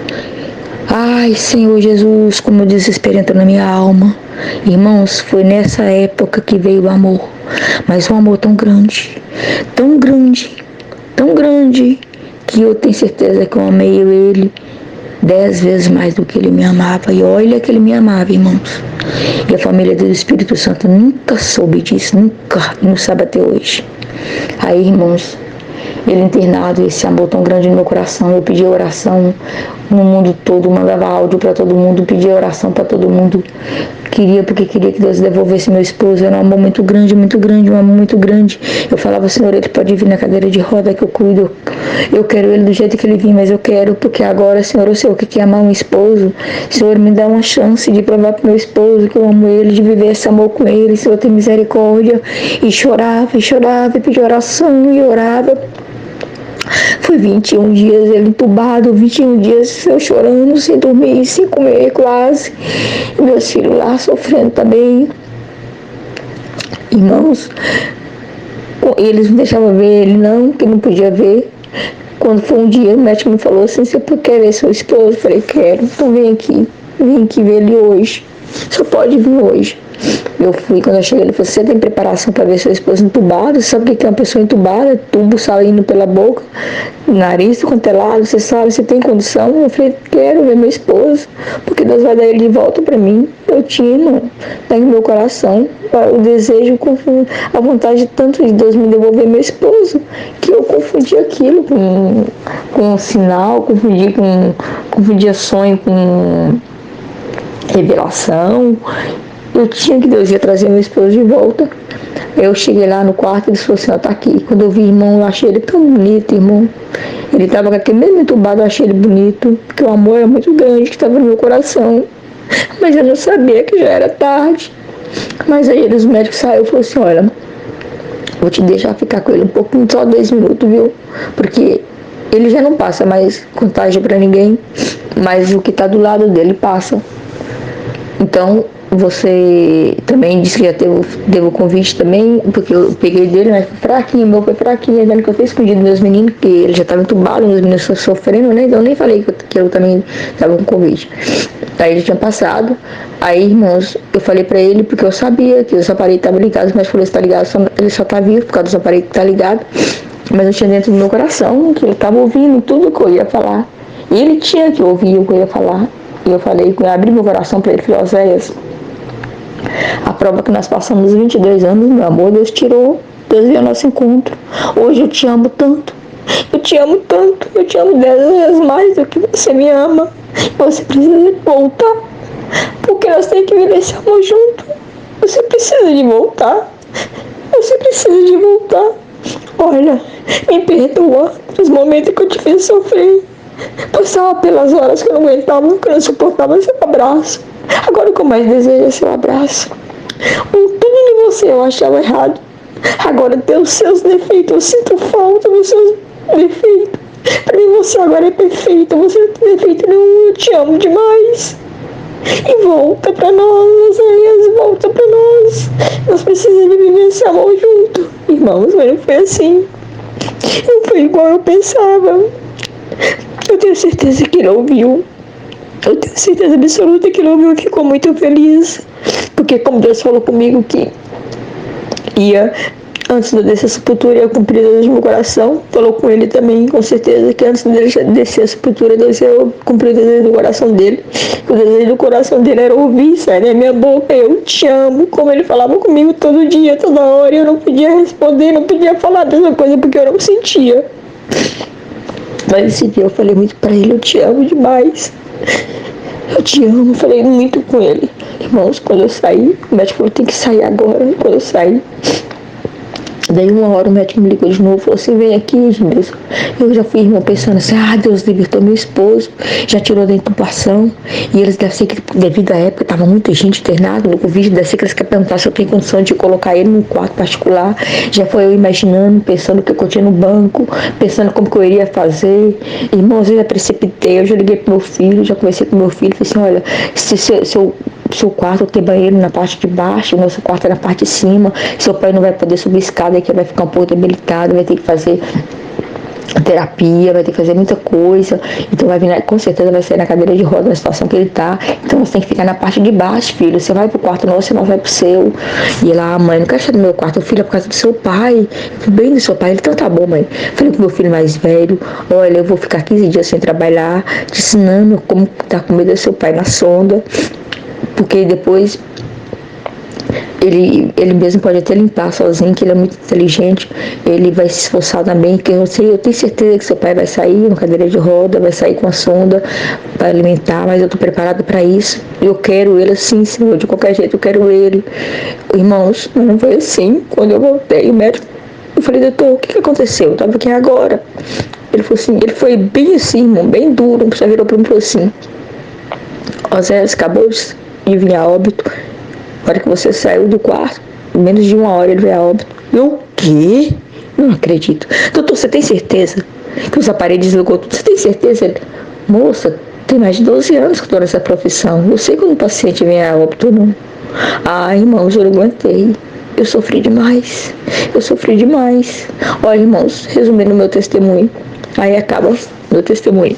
Ai, Senhor Jesus, como o desespero entrou na minha alma. Irmãos, foi nessa época que veio o amor. Mas um amor tão grande, tão grande, tão grande, que eu tenho certeza que eu amei ele 10 vezes mais do que ele me amava. E olha que ele me amava, irmãos. E a família do Espírito Santo nunca soube disso, nunca, e não sabe até hoje. Aí, irmãos, ele internado, esse amor tão grande no meu coração, eu pedi oração no mundo todo, mandava áudio para todo mundo, pedia oração para todo mundo, porque queria que Deus devolvesse meu esposo. Era um amor muito grande, um amor muito grande. Eu falava: Senhor, ele pode vir na cadeira de roda que eu cuido, eu quero ele do jeito que ele vir, mas eu quero, porque agora, Senhor, eu sei o que é amar um esposo. Senhor, me dá uma chance de provar pro meu esposo que eu amo ele, de viver esse amor com ele. Senhor, tem misericórdia. E chorava, e pedia oração, e orava. Foi 21 dias ele entubado, 21 dias eu chorando, sem dormir, sem comer quase. E meus filhos lá sofrendo também. Irmãos, eles não deixavam ver ele não, que não podia ver. Quando foi um dia, o médico me falou assim, você quer ver seu esposo? Eu falei, quero, então vem aqui ver ele hoje. Só pode vir hoje. Eu fui, quando eu cheguei, ele falou, você tem preparação para ver sua esposa entubada? Você sabe o que é uma pessoa entubada? Tubo saindo pela boca, nariz quanto é lado, você sabe, você tem condição? Eu falei, quero ver meu esposo, porque Deus vai dar ele de volta para mim. Eu tinha, irmão, tá no meu coração, o desejo, a vontade tanto de Deus me devolver meu esposo, que eu confundi aquilo com um sinal, confundia sonho com revelação. Eu tinha que Deus ia trazer meu esposo de volta. Eu cheguei lá no quarto e ele falou assim, ó, tá aqui. Quando eu vi irmão, eu achei ele tão bonito, irmão. Ele tava com aquele mesmo entubado, eu achei ele bonito, porque o amor era muito grande que estava no meu coração. Mas eu não sabia que já era tarde. Mas aí os médicos saíram e falaram assim, olha, vou te deixar ficar com ele um pouquinho, só 2 minutos, viu? Porque ele já não passa mais contágio pra ninguém, mas o que tá do lado dele passa. Então, você também disse que já teve o convite também, porque eu peguei dele, mas foi fraquinho, meu foi fraquinho, dando que eu fiz escondido meus meninos, porque ele já estava entubado, meus meninos sofrendo, né? Então eu nem falei que eu também estava com convite. Aí ele tinha passado, aí, irmãos, eu falei pra ele, porque eu sabia que os aparelhos estavam ligados, mas falou, está ligado, ele só tá vivo por causa dos aparelhos que tá ligado, mas eu tinha dentro do meu coração que ele estava ouvindo tudo que eu ia falar. E ele tinha que ouvir o que eu ia falar. E eu falei, eu abri meu coração para ele, falei, Oséias, a prova que nós passamos 22 anos, meu amor, Deus tirou, Deus veio ao nosso encontro. Hoje eu te amo tanto, eu te amo tanto, eu te amo 10 vezes mais do que você me ama. Você precisa voltar, porque nós temos que viver esse amor junto. Você precisa de voltar, você precisa de voltar. Olha, me perdoa os momentos que eu te fiz sofrer. Passava pelas horas que eu não aguentava, que eu não suportava seu abraço. Agora o que eu mais desejo é seu abraço. Tudo em você eu achava errado. Agora tem os seus defeitos, eu sinto falta dos seus defeitos. Pra mim você agora é perfeita, você não tem defeito nenhum, eu te amo demais. E volta pra nós, Oséias, volta pra nós. Nós precisamos de viver esse amor junto. Irmãos, mas não foi assim. Não foi igual eu pensava. Eu tenho certeza que ele ouviu. Eu tenho certeza absoluta que ele ouviu e ficou muito feliz. Porque como Deus falou comigo que ia, antes de eu descer a sepultura, ia cumprir Deus no meu coração. Falou com ele também, com certeza, que antes dele descer a sepultura, Deus ia cumprir o desejo do coração dele. O desejo do coração dele era ouvir, sair da minha boca, eu te amo. Como ele falava comigo todo dia, toda hora, eu não podia responder, não podia falar dessa coisa porque eu não sentia. Mas esse dia eu falei muito pra ele, eu te amo demais. Eu te amo, falei muito com ele. Irmãos, quando eu saí, o médico falou, tem que sair agora. Quando eu saí, daí 1 hora o médico me ligou de novo, falou assim, vem aqui, Deus. Eu já fui, irmão, pensando assim, Deus libertou meu esposo, já tirou da intubação, e eles devem ser que, devido à época, tava muita gente internada no Covid, deve ser que eles querem perguntar se eu tenho condição de colocar ele num quarto particular. Já foi eu imaginando, pensando que eu tinha no banco, pensando como que eu iria fazer. Irmãos, eu já precipitei, eu já liguei pro meu filho, já conversei com meu filho, falei assim, olha, seu quarto tem banheiro na parte de baixo, o nosso quarto é na parte de cima, seu pai não vai poder subir escada, que vai ficar um pouco debilitado, vai ter que fazer terapia, vai ter que fazer muita coisa, então vai vir, com certeza vai sair na cadeira de roda na situação que ele tá, então você tem que ficar na parte de baixo, filho, você vai pro quarto nosso, você não vai pro seu. E ela, mãe, não quero estar no meu quarto, filho, é por causa do seu pai, bem do seu pai. Ele, então tá bom, mãe. Falei com meu filho mais velho, olha, eu vou ficar 15 dias sem trabalhar, te ensinando como tá com medo do seu pai na sonda, porque depois ele mesmo pode até limpar sozinho, que ele é muito inteligente, ele vai se esforçar também, que eu tenho certeza que seu pai vai sair na cadeira de roda, vai sair com a sonda para alimentar, mas eu estou preparada para isso, eu quero ele assim, Senhor, de qualquer jeito eu quero ele. Irmãos, não foi assim. Quando eu voltei, o médico, eu falei, doutor, o que aconteceu? Eu estava aqui agora. Ele falou assim, ele foi bem assim, irmão, bem duro, já virou para mim e falou assim, Oséias, acabou de vir a óbito. Na hora que você saiu do quarto, em menos de 1 hora ele veio a óbito. Eu, o quê? Não acredito. Doutor, você tem certeza? que os aparelhos deslocou tudo. Você tem certeza? Ele, moça, tem mais de 12 anos que eu tô nessa profissão. Eu sei quando o paciente vem a óbito, não. Ah, irmãos, eu não aguentei. Eu sofri demais. Eu sofri demais. Olha, irmãos, resumindo meu testemunho. Aí acaba meu testemunho.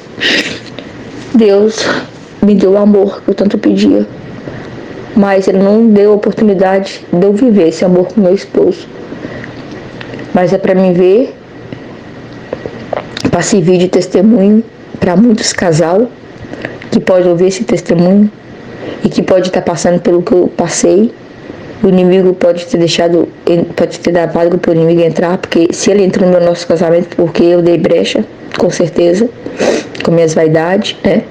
Deus me deu o amor que eu tanto pedia. Mas Ele não deu a oportunidade de eu viver esse amor com meu esposo. Mas é para mim ver, para servir de testemunho para muitos casal que pode ouvir esse testemunho e que pode estar passando pelo que eu passei. O inimigo pode ter deixado, pode ter dado vaga para o inimigo entrar, porque se ele entrou no nosso casamento, porque eu dei brecha, com certeza, com minhas vaidades, né?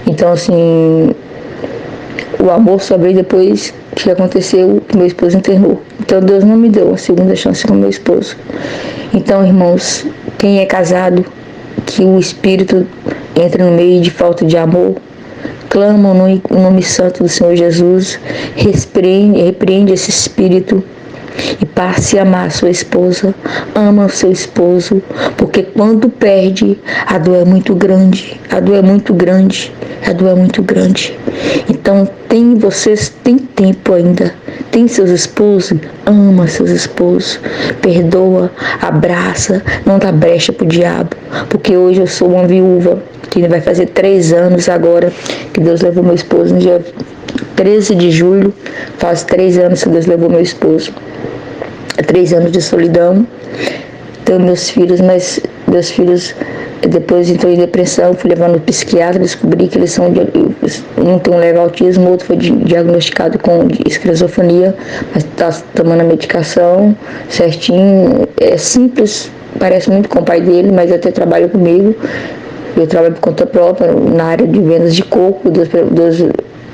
Então, assim, o amor só veio depois que aconteceu, que meu esposo internou. Então, Deus não me deu a segunda chance com meu esposo. Então, irmãos, quem é casado, que o Espírito entra no meio de falta de amor, clama no nome santo do Senhor Jesus, repreende esse espírito e passe a amar a sua esposa, ama o seu esposo, porque quando perde, a dor é muito grande, a dor é muito grande, a dor é muito grande. Então, vocês têm tempo ainda, tem seus esposos, ama seus esposos, perdoa, abraça, não dá brecha pro diabo, porque hoje eu sou uma viúva, que vai fazer 3 anos agora, que Deus levou meu esposo no dia 13 de julho, faz 3 anos que Deus levou meu esposo. 3 anos de solidão. Tenho meus filhos, mas meus filhos depois entrou em depressão, fui levando no psiquiatra, descobri que eles são, um tem um leve autismo, o outro foi diagnosticado com esquizofrenia, mas está tomando a medicação certinho, é simples, parece muito com o pai dele, mas até trabalha comigo. Eu trabalho por conta própria na área de vendas de coco. Deus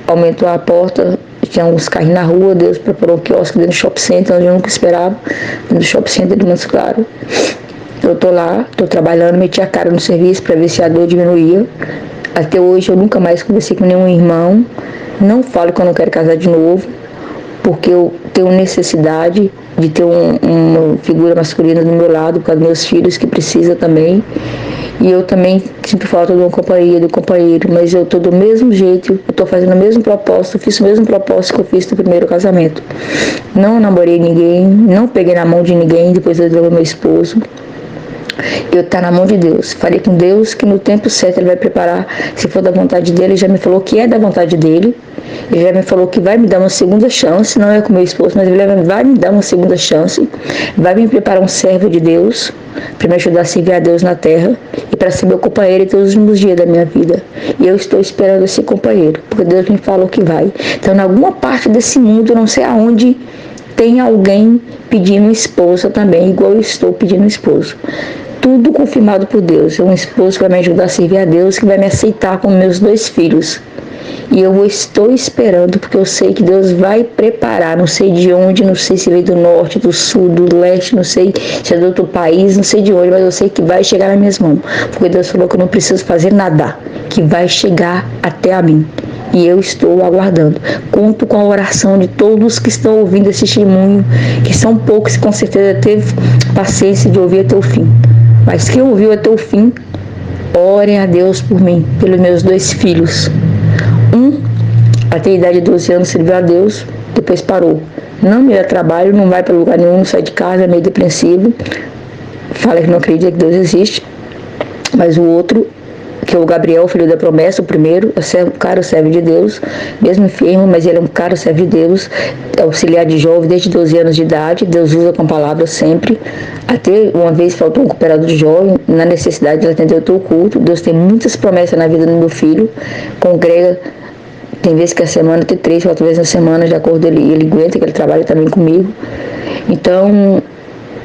aumentou a porta, tinha uns carros na rua, Deus preparou um quiosque dentro do shopping center, onde eu nunca esperava, dentro do shopping center de Montes Claros. Eu tô lá, tô trabalhando, meti a cara no serviço para ver se a dor diminuía. Até hoje eu nunca mais conversei com nenhum irmão, não falo que eu não quero casar de novo, porque eu tenho necessidade de ter uma figura masculina do meu lado, por causa dos meus filhos que precisa também. E eu também sinto falta de uma companhia, do companheiro, mas eu tô do mesmo jeito, eu tô fazendo o mesmo propósito, fiz o mesmo propósito que eu fiz no primeiro casamento. Não namorei ninguém, não peguei na mão de ninguém depois eu levei meu esposo. Eu tá na mão de Deus. Falei com Deus que no tempo certo Ele vai preparar, se for da vontade dEle. Ele já me falou que é da vontade dEle. Ele já me falou que vai me dar uma segunda chance, não é com meu esposo, mas Ele vai me dar uma segunda chance. Vai me preparar um servo de Deus para me ajudar a servir a Deus na terra e para ser meu companheiro em todos os últimos dias da minha vida. E eu estou esperando esse companheiro, porque Deus me falou que vai. Então, em alguma parte desse mundo, não sei aonde, tem alguém pedindo esposa também, igual eu estou pedindo esposo. Tudo confirmado por Deus. É um esposo que vai me ajudar a servir a Deus, que vai me aceitar com meus 2 filhos. E eu estou esperando, porque eu sei que Deus vai preparar, não sei de onde, não sei se veio do norte, do sul, do leste, não sei se é de outro país, não sei de onde, mas eu sei que vai chegar nas minhas mãos. Porque Deus falou que eu não preciso fazer nada, que vai chegar até a mim. E eu estou aguardando. Conto com a oração de todos que estão ouvindo esse testemunho, que são poucos, com certeza teve paciência de ouvir até o fim. Mas quem ouviu até o fim, orem a Deus por mim, pelos meus 2 filhos. Até a idade de 12 anos serviu a Deus, depois parou. Não me dá trabalho, não vai para lugar nenhum, não sai de casa, é meio depressivo. Fala que não acredita que Deus existe. Mas o outro, que é o Gabriel, filho da promessa, o primeiro, é um cara servo de Deus, mesmo enfermo, mas ele é um cara servo de Deus, é auxiliar de jovem desde 12 anos de idade. Deus usa com palavras sempre. Até uma vez faltou um cooperador de jovem, na necessidade de atender o teu culto. Deus tem muitas promessas na vida do meu filho, congrega. Tem vezes que a semana tem 3, 4 vezes na semana, de acordo ele aguenta, que ele trabalha também comigo. Então,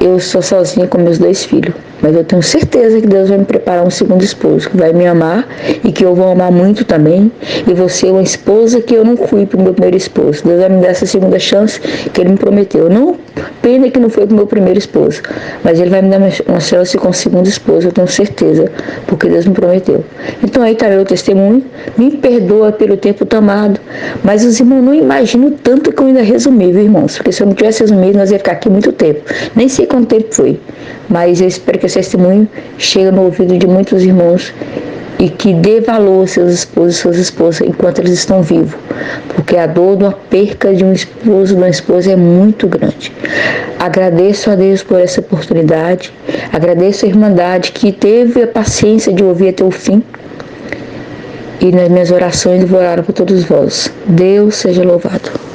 eu sou sozinha com meus 2 filhos. Mas eu tenho certeza que Deus vai me preparar um segundo esposo, que vai me amar e que eu vou amar muito também. E vou ser uma esposa que eu não fui pro meu primeiro esposo. Deus vai me dar essa segunda chance que Ele me prometeu. Não Pena que não foi com o meu primeiro esposo, mas ele vai me dar uma chance com o segundo esposo, eu tenho certeza, porque Deus me prometeu. Então aí está meu testemunho, me perdoa pelo tempo tomado, mas os irmãos não imaginam o tanto que eu ainda resumi, viu, irmãos? Porque se eu não tivesse resumido, nós ia ficar aqui muito tempo. Nem sei quanto tempo foi, mas eu espero que esse testemunho chegue no ouvido de muitos irmãos e que dê valor aos seus esposos e suas esposas enquanto eles estão vivos, porque a dor de uma perca de um esposo, de uma esposa é muito grande. Agradeço a Deus por essa oportunidade, agradeço a Irmandade que teve a paciência de ouvir até o fim, e nas minhas orações vou orar por todos vós. Deus seja louvado.